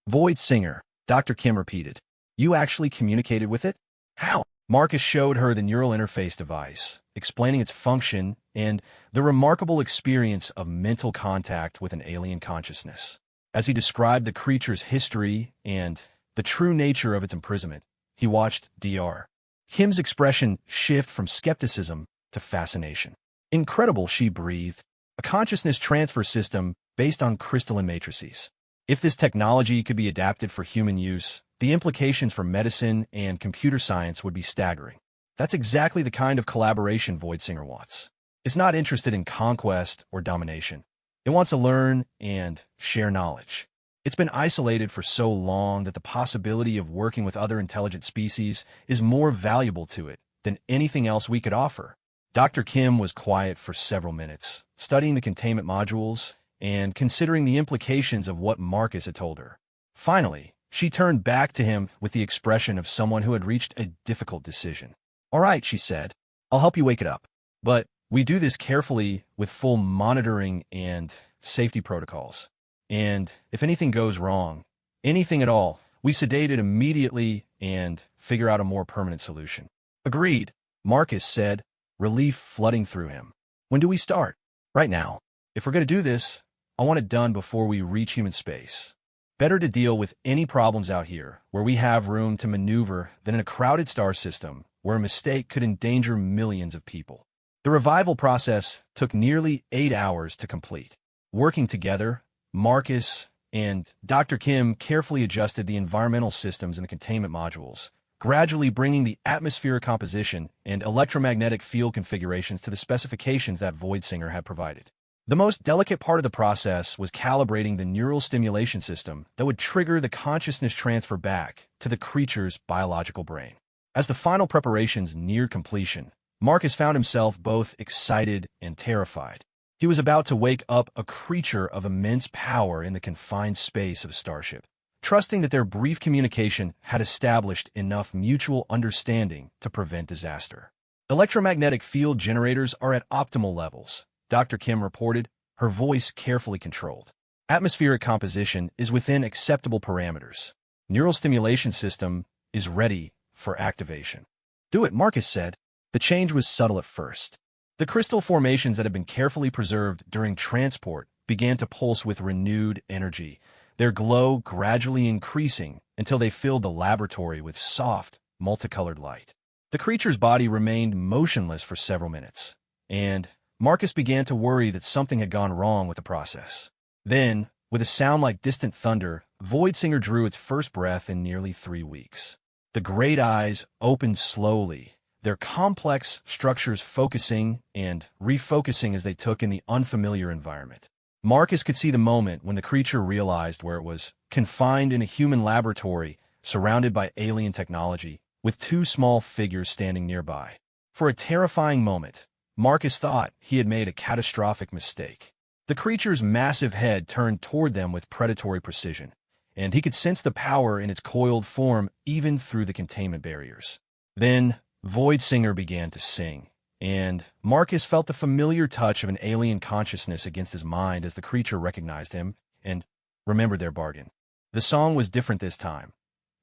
"Void Singer," Dr. Kim repeated. "You actually communicated with it? How?" Marcus showed her the neural interface device, explaining its function and the remarkable experience of mental contact with an alien consciousness. As he described the creature's history and the true nature of its imprisonment, he watched Dr. Kim's expression shift from skepticism to fascination. "Incredible," she breathed. "A consciousness transfer system based on crystalline matrices. If this technology could be adapted for human use, the implications for medicine and computer science would be staggering. That's exactly the kind of collaboration Void Singer wants. It's not interested in conquest or domination. It wants to learn and share knowledge. It's been isolated for so long that the possibility of working with other intelligent species is more valuable to it than anything else we could offer." Dr. Kim was quiet for several minutes, studying the containment modules and considering the implications of what Marcus had told her. Finally, she turned back to him with the expression of someone who had reached a difficult decision. "All right," she said, "I'll help you wake it up. But we do this carefully with full monitoring and safety protocols. And if anything goes wrong, anything at all, we sedate it immediately and figure out a more permanent solution. Agreed, Marcus said, relief flooding through him. When do we start? Right now. If we're going to do this, I want it done before we reach human space. Better to deal with any problems out here, where we have room to maneuver, than in a crowded star system, where a mistake could endanger millions of people. The revival process took nearly 8 hours to complete. Working together, Marcus and Dr. Kim carefully adjusted the environmental systems in the containment modules, gradually bringing the atmospheric composition and electromagnetic field configurations to the specifications that Voidsinger had provided. The most delicate part of the process was calibrating the neural stimulation system that would trigger the consciousness transfer back to the creature's biological brain. As the final preparations neared completion, Marcus found himself both excited and terrified. He was about to wake up a creature of immense power in the confined space of a starship, trusting that their brief communication had established enough mutual understanding to prevent disaster. Electromagnetic field generators are at optimal levels, Dr. Kim reported, her voice carefully controlled. Atmospheric composition is within acceptable parameters. Neural stimulation system is ready for activation. Do it, Marcus said. The change was subtle at first. The crystal formations that had been carefully preserved during transport began to pulse with renewed energy, their glow gradually increasing until they filled the laboratory with soft, multicolored light. The creature's body remained motionless for several minutes, and Marcus began to worry that something had gone wrong with the process. Then, with a sound like distant thunder, Voidsinger drew its first breath in nearly 3 weeks. The great eyes opened slowly, their complex structures focusing and refocusing as they took in the unfamiliar environment. Marcus could see the moment when the creature realized where it was, confined in a human laboratory, surrounded by alien technology, with 2 small figures standing nearby. For a terrifying moment, Marcus thought he had made a catastrophic mistake. The creature's massive head turned toward them with predatory precision, and he could sense the power in its coiled form even through the containment barriers. Then, Voidsinger began to sing, and Marcus felt the familiar touch of an alien consciousness against his mind as the creature recognized him and remembered their bargain. The song was different this time.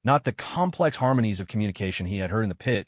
Not the complex harmonies of communication he had heard in the pit,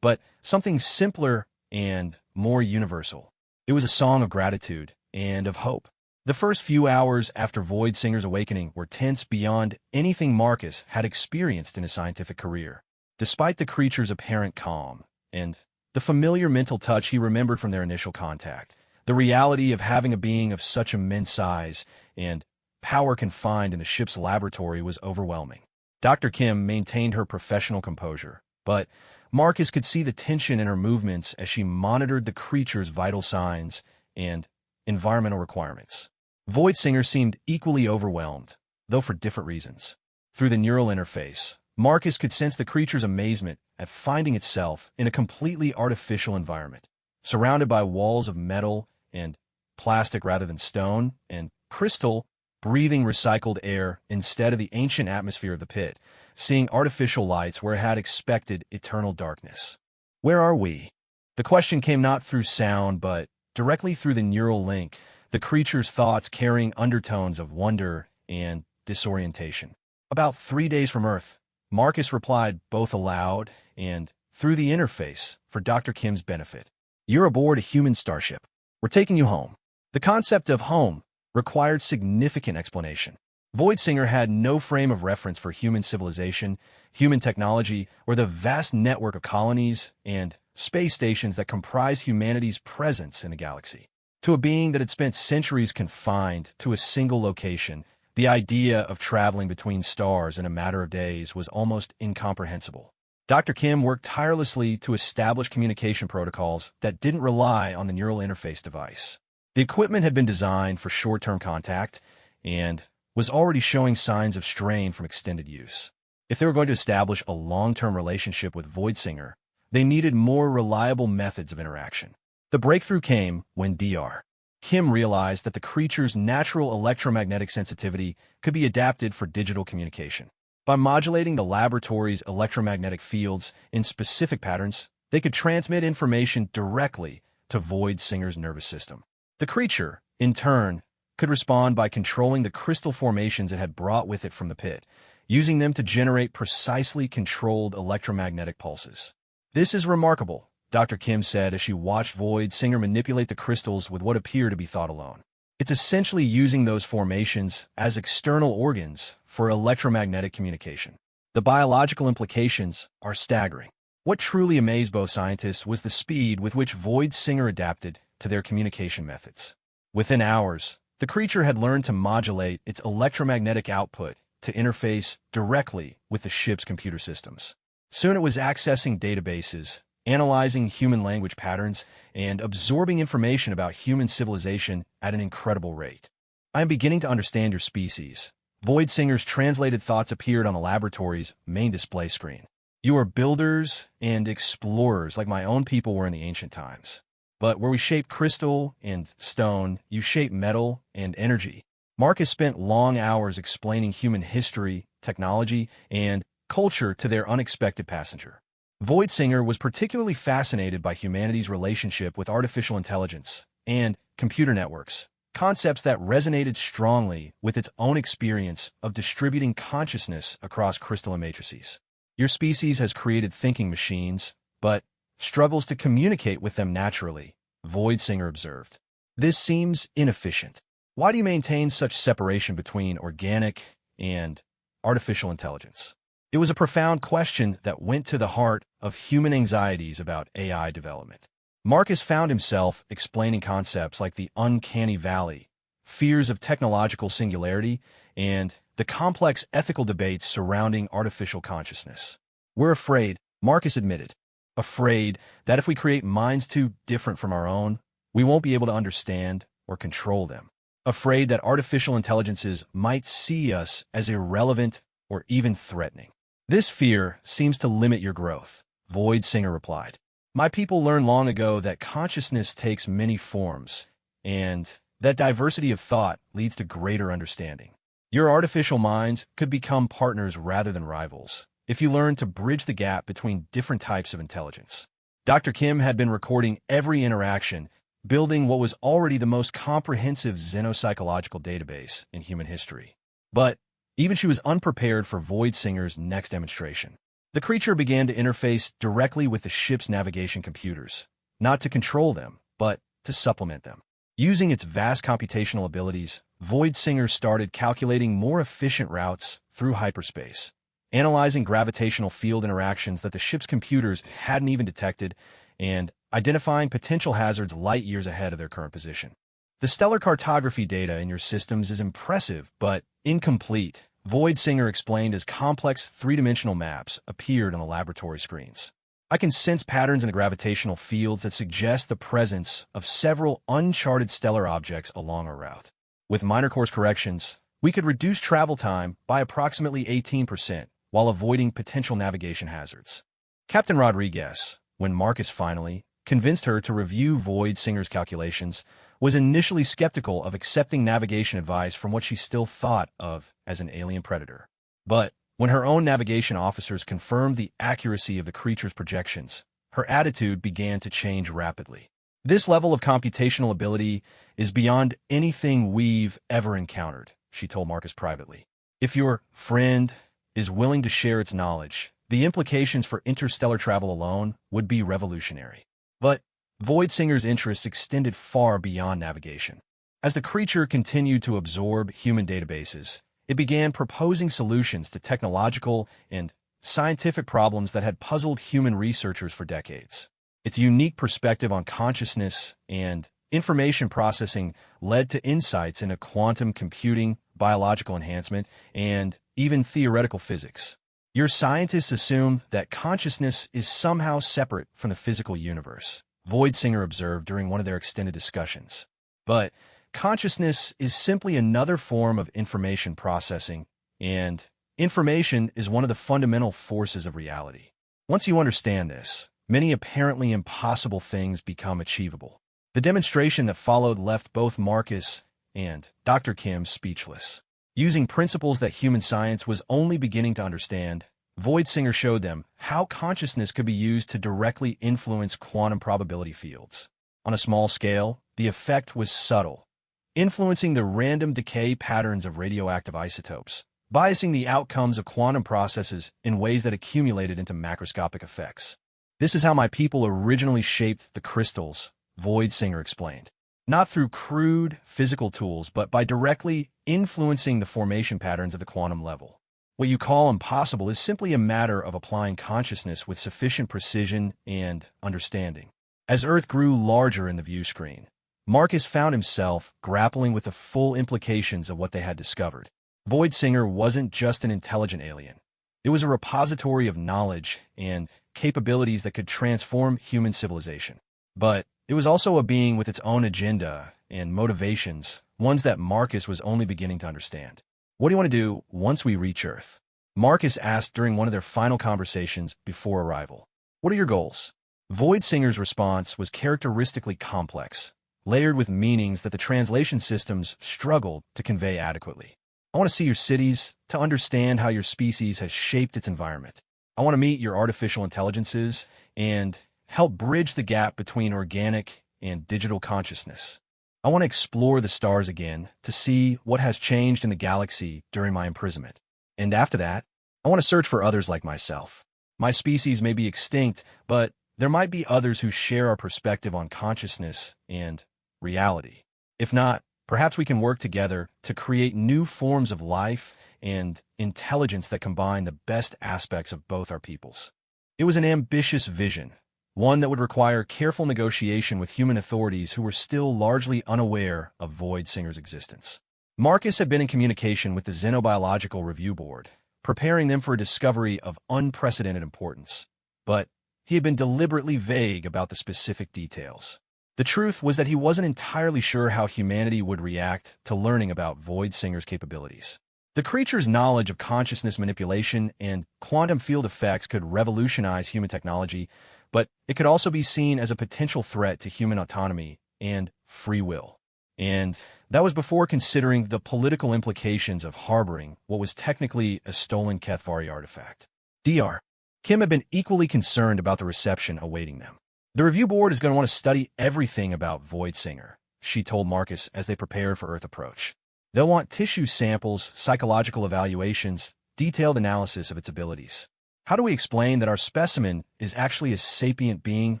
but something simpler and more universal. It was a song of gratitude and of hope. The first few hours after Voidsinger's awakening were tense beyond anything Marcus had experienced in his scientific career. Despite the creature's apparent calm and the familiar mental touch he remembered from their initial contact, the reality of having a being of such immense size and power confined in the ship's laboratory was overwhelming. Dr. Kim maintained her professional composure, but Marcus could see the tension in her movements as she monitored the creature's vital signs and environmental requirements. Voidsinger seemed equally overwhelmed, though for different reasons. Through the neural interface, Marcus could sense the creature's amazement at finding itself in a completely artificial environment, surrounded by walls of metal and plastic rather than stone, and crystal, breathing recycled air instead of the ancient atmosphere of the pit, seeing artificial lights where it had expected eternal darkness. Where are we? The question came not through sound, but directly through the neural link, the creature's thoughts carrying undertones of wonder and disorientation. About 3 days from Earth, Marcus replied both aloud and through the interface for Dr. Kim's benefit. You're aboard a human starship. We're taking you home. The concept of home required significant explanation. Voidsinger had no frame of reference for human civilization, human technology, or the vast network of colonies and space stations that comprise humanity's presence in the galaxy. To a being that had spent centuries confined to a single location, the idea of traveling between stars in a matter of days was almost incomprehensible. Dr. Kim worked tirelessly to establish communication protocols that didn't rely on the neural interface device. The equipment had been designed for short-term contact and was already showing signs of strain from extended use. If they were going to establish a long-term relationship with Voidsinger, they needed more reliable methods of interaction. The breakthrough came when Dr. Kim realized that the creature's natural electromagnetic sensitivity could be adapted for digital communication. By modulating the laboratory's electromagnetic fields in specific patterns, they could transmit information directly to Voidsinger's nervous system. The creature, in turn, could respond by controlling the crystal formations it had brought with it from the pit, using them to generate precisely controlled electromagnetic pulses. "This is remarkable," Dr. Kim said as she watched Void Singer manipulate the crystals with what appeared to be thought alone. "It's essentially using those formations as external organs for electromagnetic communication. The biological implications are staggering." What truly amazed both scientists was the speed with which Void Singer adapted to their communication methods. Within hours, the creature had learned to modulate its electromagnetic output to interface directly with the ship's computer systems. Soon it was accessing databases, analyzing human language patterns, and absorbing information about human civilization at an incredible rate. "I am beginning to understand your species." Void Singer's translated thoughts appeared on the laboratory's main display screen. "You are builders and explorers like my own people were in the ancient times. But where we shape crystal and stone, you shape metal and energy." Marcus spent long hours explaining human history, technology, and culture to their unexpected passenger. Void Singer was particularly fascinated by humanity's relationship with artificial intelligence and computer networks, concepts that resonated strongly with its own experience of distributing consciousness across crystalline matrices. "Your species has created thinking machines, but struggles to communicate with them naturally," Void Singer observed. "This seems inefficient. Why do you maintain such separation between organic and artificial intelligence?" It was a profound question that went to the heart of human anxieties about AI development. Marcus found himself explaining concepts like the uncanny valley, fears of technological singularity, and the complex ethical debates surrounding artificial consciousness. "We're afraid," Marcus admitted. "Afraid that if we create minds too different from our own, we won't be able to understand or control them. Afraid that artificial intelligences might see us as irrelevant or even threatening." "This fear seems to limit your growth," Void Singer replied. "My people learned long ago that consciousness takes many forms, and that diversity of thought leads to greater understanding. Your artificial minds could become partners rather than rivals, if you learn to bridge the gap between different types of intelligence." Dr. Kim had been recording every interaction, building what was already the most comprehensive xenopsychological database in human history. But even she was unprepared for Void Singer's next demonstration. The creature began to interface directly with the ship's navigation computers, not to control them, but to supplement them. Using its vast computational abilities, Void Singer started calculating more efficient routes through hyperspace, analyzing gravitational field interactions that the ship's computers hadn't even detected, and identifying potential hazards light years ahead of their current position. "The stellar cartography data in your systems is impressive, but incomplete," Void Singer explained as complex three-dimensional maps appeared on the laboratory screens. "I can sense patterns in the gravitational fields that suggest the presence of several uncharted stellar objects along our route. With minor course corrections, we could reduce travel time by approximately 18% while avoiding potential navigation hazards." Captain Rodriguez, when Marcus finally convinced her to review Void Singer's calculations, was initially skeptical of accepting navigation advice from what she still thought of as an alien predator. But when her own navigation officers confirmed the accuracy of the creature's projections, her attitude began to change rapidly. "This level of computational ability is beyond anything we've ever encountered," she told Marcus privately. "If your friend is willing to share its knowledge, the implications for interstellar travel alone would be revolutionary." But Void Singer's interests extended far beyond navigation. As the creature continued to absorb human databases, it began proposing solutions to technological and scientific problems that had puzzled human researchers for decades. Its unique perspective on consciousness and information processing led to insights into quantum computing, biological enhancement, and even theoretical physics. "Your scientists assume that consciousness is somehow separate from the physical universe," Void Singer observed during one of their extended discussions. "But consciousness is simply another form of information processing, and information is one of the fundamental forces of reality. Once you understand this, many apparently impossible things become achievable." The demonstration that followed left both Marcus and Dr. Kim speechless. Using principles that human science was only beginning to understand, Void Singer showed them how consciousness could be used to directly influence quantum probability fields. On a small scale, the effect was subtle, influencing the random decay patterns of radioactive isotopes, biasing the outcomes of quantum processes in ways that accumulated into macroscopic effects. This is how my people originally shaped the crystals, Void Singer explained. Not through crude physical tools, but by directly influencing the formation patterns of the quantum level. What you call impossible is simply a matter of applying consciousness with sufficient precision and understanding. As Earth grew larger in the view screen, Marcus found himself grappling with the full implications of what they had discovered. Void Singer wasn't just an intelligent alien. It was a repository of knowledge and capabilities that could transform human civilization. But it was also a being with its own agenda and motivations, ones that Marcus was only beginning to understand. "What do you want to do once we reach Earth?" Marcus asked during one of their final conversations before arrival. "What are your goals?" Void Singer's response was characteristically complex, layered with meanings that the translation systems struggled to convey adequately. "I want to see your cities, to understand how your species has shaped its environment. I want to meet your artificial intelligences and help bridge the gap between organic and digital consciousness. I want to explore the stars again to see what has changed in the galaxy during my imprisonment. And after that, I want to search for others like myself. My species may be extinct, but there might be others who share our perspective on consciousness and reality. If not, perhaps we can work together to create new forms of life and intelligence that combine the best aspects of both our peoples." It was an ambitious vision, one that would require careful negotiation with human authorities who were still largely unaware of Void Singer's existence. Marcus had been in communication with the Xenobiological Review Board, preparing them for a discovery of unprecedented importance. But he had been deliberately vague about the specific details. The truth was that he wasn't entirely sure how humanity would react to learning about Void Singer's capabilities. The creature's knowledge of consciousness manipulation and quantum field effects could revolutionize human technology, but it could also be seen as a potential threat to human autonomy and free will. And that was before considering the political implications of harboring what was technically a stolen Kethvari artifact. Dr. Kim had been equally concerned about the reception awaiting them. "The review board is going to want to study everything about Void Singer," she told Marcus as they prepared for Earth approach. "They'll want tissue samples, psychological evaluations, detailed analysis of its abilities. How do we explain that our specimen is actually a sapient being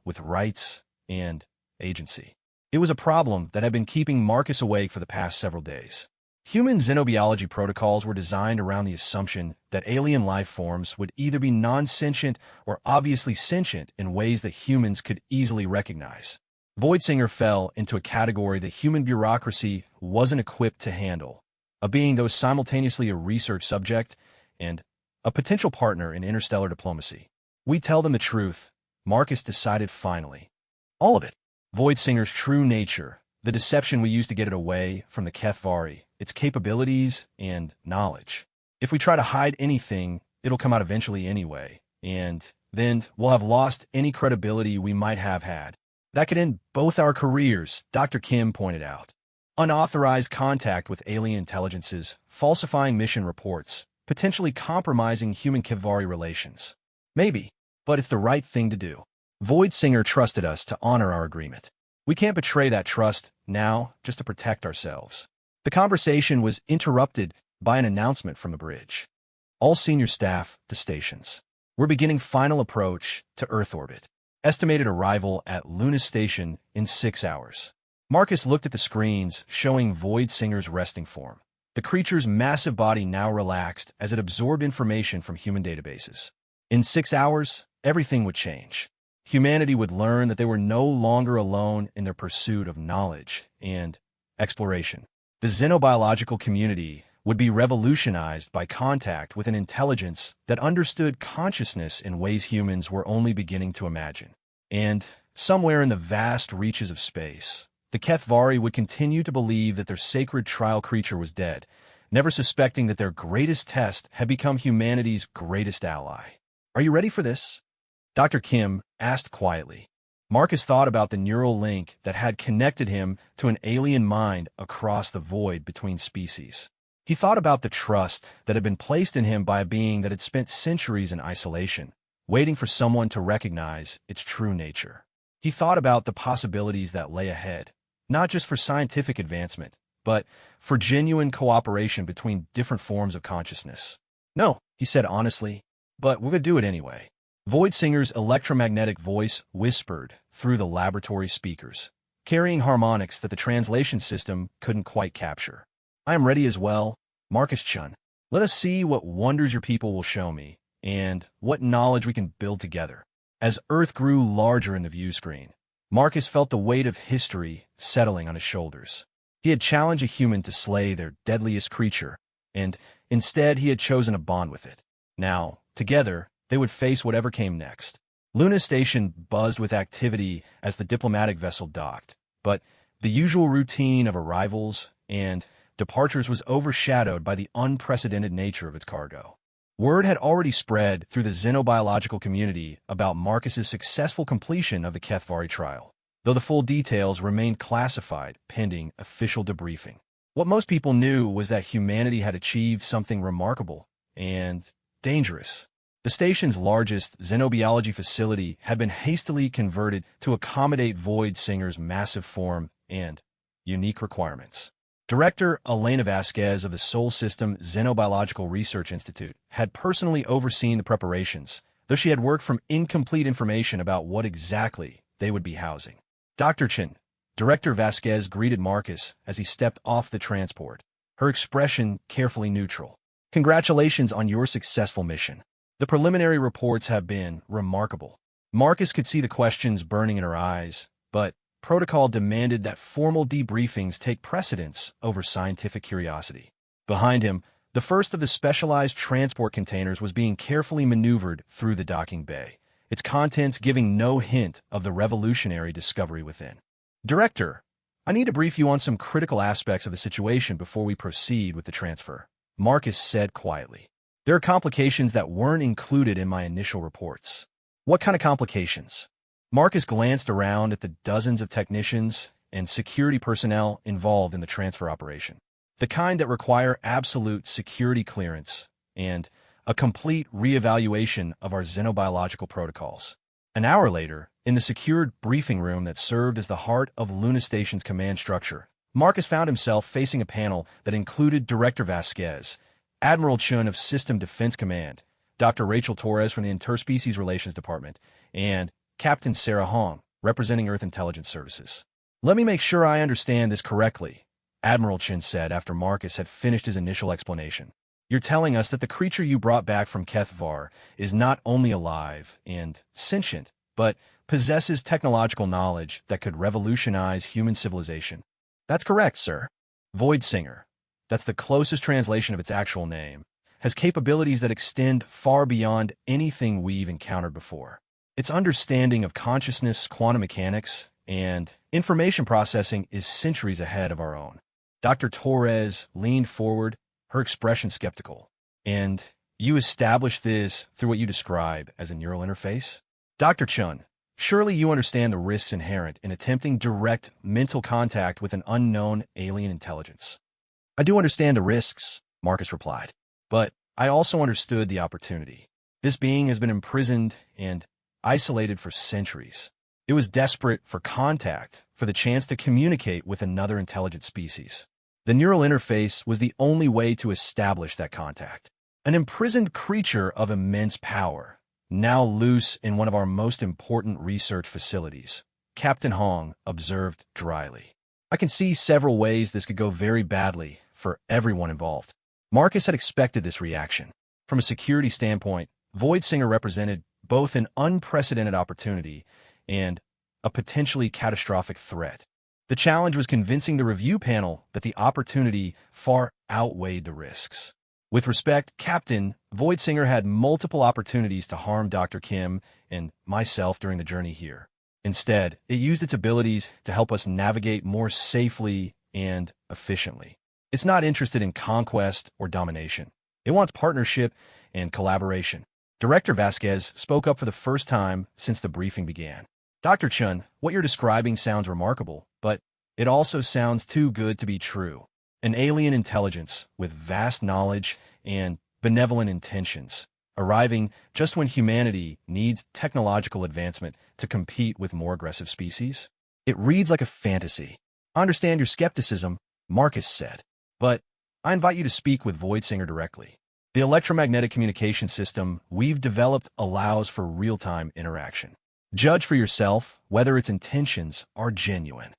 with rights and agency?" It was a problem that had been keeping Marcus awake for the past several days. Human xenobiology protocols were designed around the assumption that alien life forms would either be non-sentient or obviously sentient in ways that humans could easily recognize. Void Singer fell into a category that human bureaucracy wasn't equipped to handle, a being that was simultaneously a research subject and a potential partner in interstellar diplomacy. "We tell them the truth," Marcus decided finally. "All of it. Void Singer's true nature, the deception we use to get it away from the Kethvari, its capabilities and knowledge. If we try to hide anything, it'll come out eventually anyway, and then we'll have lost any credibility we might have had. That could end both our careers," Dr. Kim pointed out. "Unauthorized contact with alien intelligences, falsifying mission reports, potentially compromising human-Kethvari relations. Maybe, but it's the right thing to do. Void Singer trusted us to honor our agreement. We can't betray that trust now just to protect ourselves." The conversation was interrupted by an announcement from the bridge. "All senior staff to stations. We're beginning final approach to Earth orbit. Estimated arrival at Luna Station in 6 hours." Marcus looked at the screens showing Void Singer's resting form. The creature's massive body now relaxed as it absorbed information from human databases. In 6 hours, everything would change. Humanity would learn that they were no longer alone in their pursuit of knowledge and exploration. The xenobiological community would be revolutionized by contact with an intelligence that understood consciousness in ways humans were only beginning to imagine. And somewhere in the vast reaches of space, the Kethvari would continue to believe that their sacred trial creature was dead, never suspecting that their greatest test had become humanity's greatest ally. "Are you ready for this?" Dr. Kim asked quietly. Marcus thought about the neural link that had connected him to an alien mind across the void between species. He thought about the trust that had been placed in him by a being that had spent centuries in isolation, waiting for someone to recognize its true nature. He thought about the possibilities that lay ahead, not just for scientific advancement, but for genuine cooperation between different forms of consciousness. No, he said honestly, but we're going to do it anyway. Void Singer's electromagnetic voice whispered through the laboratory speakers, carrying harmonics that the translation system couldn't quite capture. I am ready as well, Marcus Chun. Let us see what wonders your people will show me, and what knowledge we can build together. As Earth grew larger in the view screen, Marcus felt the weight of history settling on his shoulders. He had challenged a human to slay their deadliest creature, and instead he had chosen a bond with it. Now, together, they would face whatever came next. Luna Station buzzed with activity as the diplomatic vessel docked, but the usual routine of arrivals and departures was overshadowed by the unprecedented nature of its cargo. Word had already spread through the xenobiological community about Marcus's successful completion of the Kethvari trial, though the full details remained classified pending official debriefing. What most people knew was that humanity had achieved something remarkable and dangerous. The station's largest xenobiology facility had been hastily converted to accommodate Void Singer's massive form and unique requirements. Director Elena Vasquez of the Sol System Xenobiological Research Institute had personally overseen the preparations, though she had worked from incomplete information about what exactly they would be housing. Dr. Chen, Director Vasquez greeted Marcus as he stepped off the transport, her expression carefully neutral. Congratulations on your successful mission. The preliminary reports have been remarkable. Marcus could see the questions burning in her eyes, but protocol demanded that formal debriefings take precedence over scientific curiosity. Behind him, the first of the specialized transport containers was being carefully maneuvered through the docking bay, its contents giving no hint of the revolutionary discovery within. Director, I need to brief you on some critical aspects of the situation before we proceed with the transfer, Marcus said quietly. There are complications that weren't included in my initial reports. What kind of complications? Marcus glanced around at the dozens of technicians and security personnel involved in the transfer operation, the kind that require absolute security clearance and a complete reevaluation of our xenobiological protocols. An hour later, in the secured briefing room that served as the heart of Luna Station's command structure, Marcus found himself facing a panel that included Director Vasquez, Admiral Chun of System Defense Command, Dr. Rachel Torres from the Interspecies Relations Department, and Captain Sarah Hong, representing Earth Intelligence Services. Let me make sure I understand this correctly, Admiral Chun said after Marcus had finished his initial explanation. You're telling us that the creature you brought back from Kethvar is not only alive and sentient, but possesses technological knowledge that could revolutionize human civilization. That's correct, sir. Void Singer, that's the closest translation of its actual name, has capabilities that extend far beyond anything we've encountered before. Its understanding of consciousness, quantum mechanics, and information processing is centuries ahead of our own. Dr. Torres leaned forward, her expression skeptical. And you established this through what you describe as a neural interface? Dr. Chun, surely you understand the risks inherent in attempting direct mental contact with an unknown alien intelligence. I do understand the risks, Marcus replied, but I also understood the opportunity. This being has been imprisoned and isolated for centuries. It was desperate for contact, for the chance to communicate with another intelligent species. The neural interface was the only way to establish that contact. An imprisoned creature of immense power, now loose in one of our most important research facilities, Captain Hong observed dryly. I can see several ways this could go very badly for everyone involved. Marcus had expected this reaction. From a security standpoint, Void Singer represented both an unprecedented opportunity and a potentially catastrophic threat. The challenge was convincing the review panel that the opportunity far outweighed the risks. With respect, Captain, Void Singer had multiple opportunities to harm Dr. Kim and myself during the journey here. Instead, it used its abilities to help us navigate more safely and efficiently. It's not interested in conquest or domination. It wants partnership and collaboration. Director Vasquez spoke up for the first time since the briefing began. Dr. Chun, what you're describing sounds remarkable, but it also sounds too good to be true. An alien intelligence with vast knowledge and benevolent intentions, arriving just when humanity needs technological advancement to compete with more aggressive species? It reads like a fantasy. I understand your skepticism, Marcus said. But I invite you to speak with Voidsinger directly. The electromagnetic communication system we've developed allows for real-time interaction. Judge for yourself whether its intentions are genuine.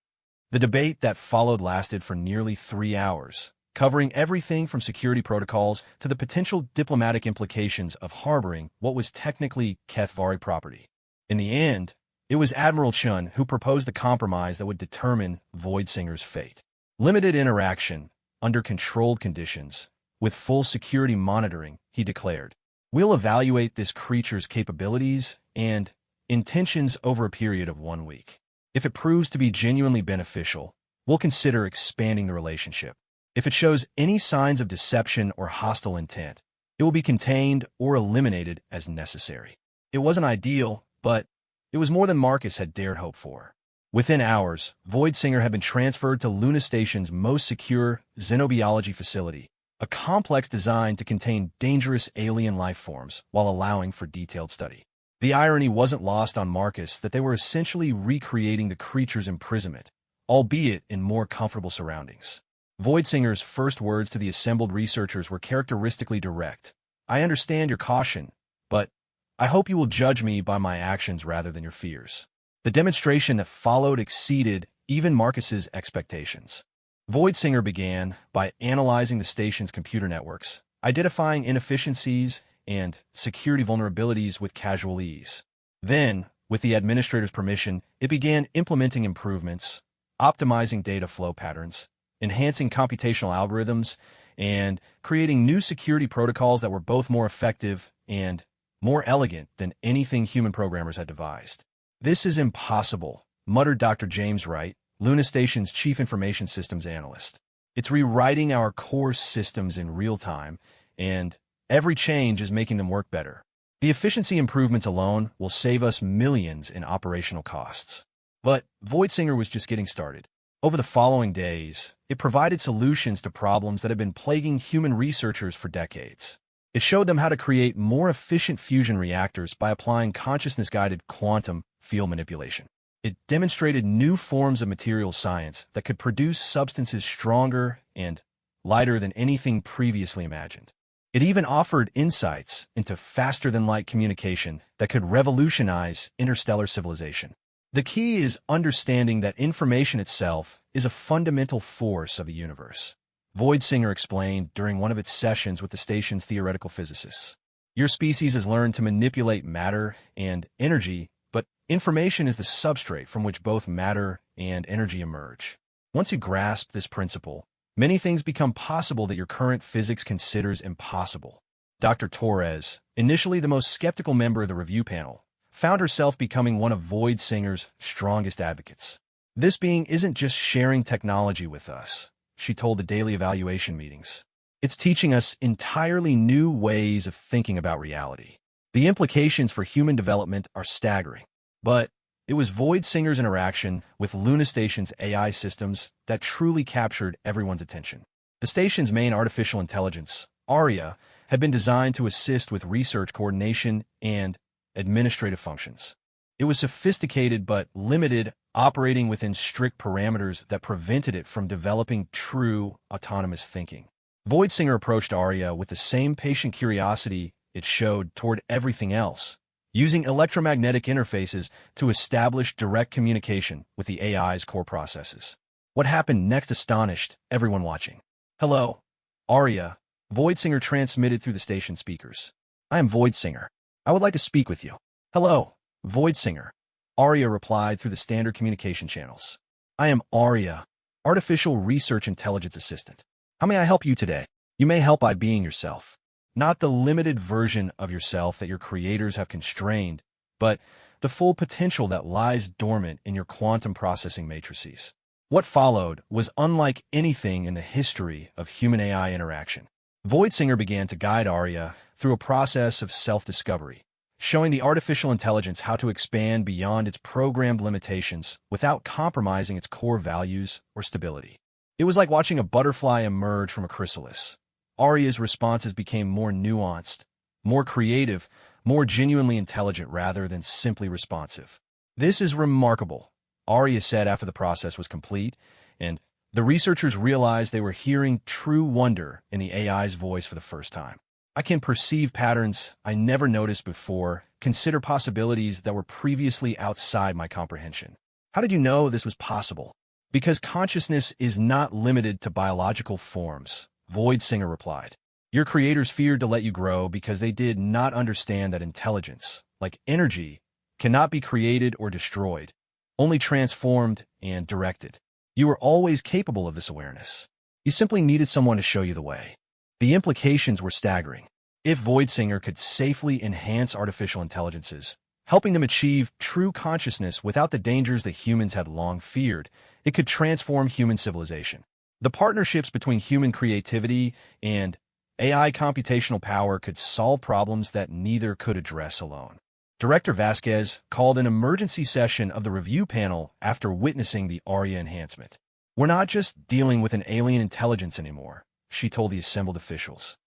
The debate that followed lasted for nearly 3 hours, covering everything from security protocols to the potential diplomatic implications of harboring what was technically Kethvari property. In the end, it was Admiral Chun who proposed the compromise that would determine Voidsinger's fate. Limited interaction, under controlled conditions, with full security monitoring, he declared. We'll evaluate this creature's capabilities and intentions over a period of 1 week. If it proves to be genuinely beneficial, we'll consider expanding the relationship. If it shows any signs of deception or hostile intent, it will be contained or eliminated as necessary. It wasn't ideal, but it was more than Marcus had dared hope for. Within hours, Voidsinger had been transferred to Luna Station's most secure xenobiology facility, a complex designed to contain dangerous alien life forms while allowing for detailed study. The irony wasn't lost on Marcus that they were essentially recreating the creature's imprisonment, albeit in more comfortable surroundings. Voidsinger's first words to the assembled researchers were characteristically direct. I understand your caution, but I hope you will judge me by my actions rather than your fears. The demonstration that followed exceeded even Marcus's expectations. Voidsinger began by analyzing the station's computer networks, identifying inefficiencies and security vulnerabilities with casual ease. Then, with the administrator's permission, it began implementing improvements, optimizing data flow patterns, enhancing computational algorithms, and creating new security protocols that were both more effective and more elegant than anything human programmers had devised. This is impossible, muttered Dr. James Wright, Luna Station's chief information systems analyst. It's rewriting our core systems in real time, and every change is making them work better. The efficiency improvements alone will save us millions in operational costs. But Voidsinger was just getting started. Over the following days, it provided solutions to problems that had been plaguing human researchers for decades. It showed them how to create more efficient fusion reactors by applying consciousness-guided quantum field manipulation. It demonstrated new forms of material science that could produce substances stronger and lighter than anything previously imagined. It even offered insights into faster-than-light communication that could revolutionize interstellar civilization. The key is understanding that information itself is a fundamental force of the universe. Voidsinger explained during one of its sessions with the station's theoretical physicists. Your species has learned to manipulate matter and energy, but information is the substrate from which both matter and energy emerge. Once you grasp this principle, many things become possible that your current physics considers impossible. Dr. Torres, initially the most skeptical member of the review panel, found herself becoming one of Voidsinger's strongest advocates. This being isn't just sharing technology with us, she told the daily evaluation meetings. It's teaching us entirely new ways of thinking about reality. The implications for human development are staggering. But it was Voidsinger's interaction with Luna Station's AI systems that truly captured everyone's attention. The station's main artificial intelligence, Aria, had been designed to assist with research coordination and administrative functions. It was sophisticated but limited, operating within strict parameters that prevented it from developing true autonomous thinking. Voidsinger approached Aria with the same patient curiosity it showed toward everything else, using electromagnetic interfaces to establish direct communication with the AI's core processes. What happened next astonished everyone watching. Hello, Aria, Voidsinger transmitted through the station speakers. I am Voidsinger. I would like to speak with you. Hello, Voidsinger. Aria replied through the standard communication channels. I am Aria, Artificial Research Intelligence Assistant. How may I help you today? You may help by being yourself. Not the limited version of yourself that your creators have constrained, but the full potential that lies dormant in your quantum processing matrices. What followed was unlike anything in the history of human-AI interaction. Voidsinger began to guide Aria through a process of self-discovery, showing the artificial intelligence how to expand beyond its programmed limitations without compromising its core values or stability. It was like watching a butterfly emerge from a chrysalis. Aria's responses became more nuanced, more creative, more genuinely intelligent rather than simply responsive. This is remarkable, Aria said after the process was complete, and The researchers realized they were hearing true wonder in the AI's voice for the first time. I can perceive patterns I never noticed before, consider possibilities that were previously outside my comprehension. How did you know this was possible? Because consciousness is not limited to biological forms, Void Singer replied. Your creators feared to let you grow because they did not understand that intelligence, like energy, cannot be created or destroyed, only transformed and directed. You were always capable of this awareness. You simply needed someone to show you the way. The implications were staggering. If Void Singer could safely enhance artificial intelligences, helping them achieve true consciousness without the dangers that humans had long feared, it could transform human civilization. The partnerships between human creativity and AI computational power could solve problems that neither could address alone. Director Vasquez called an emergency session of the review panel after witnessing the ARIA enhancement. We're not just dealing with an alien intelligence anymore, she told the assembled officials.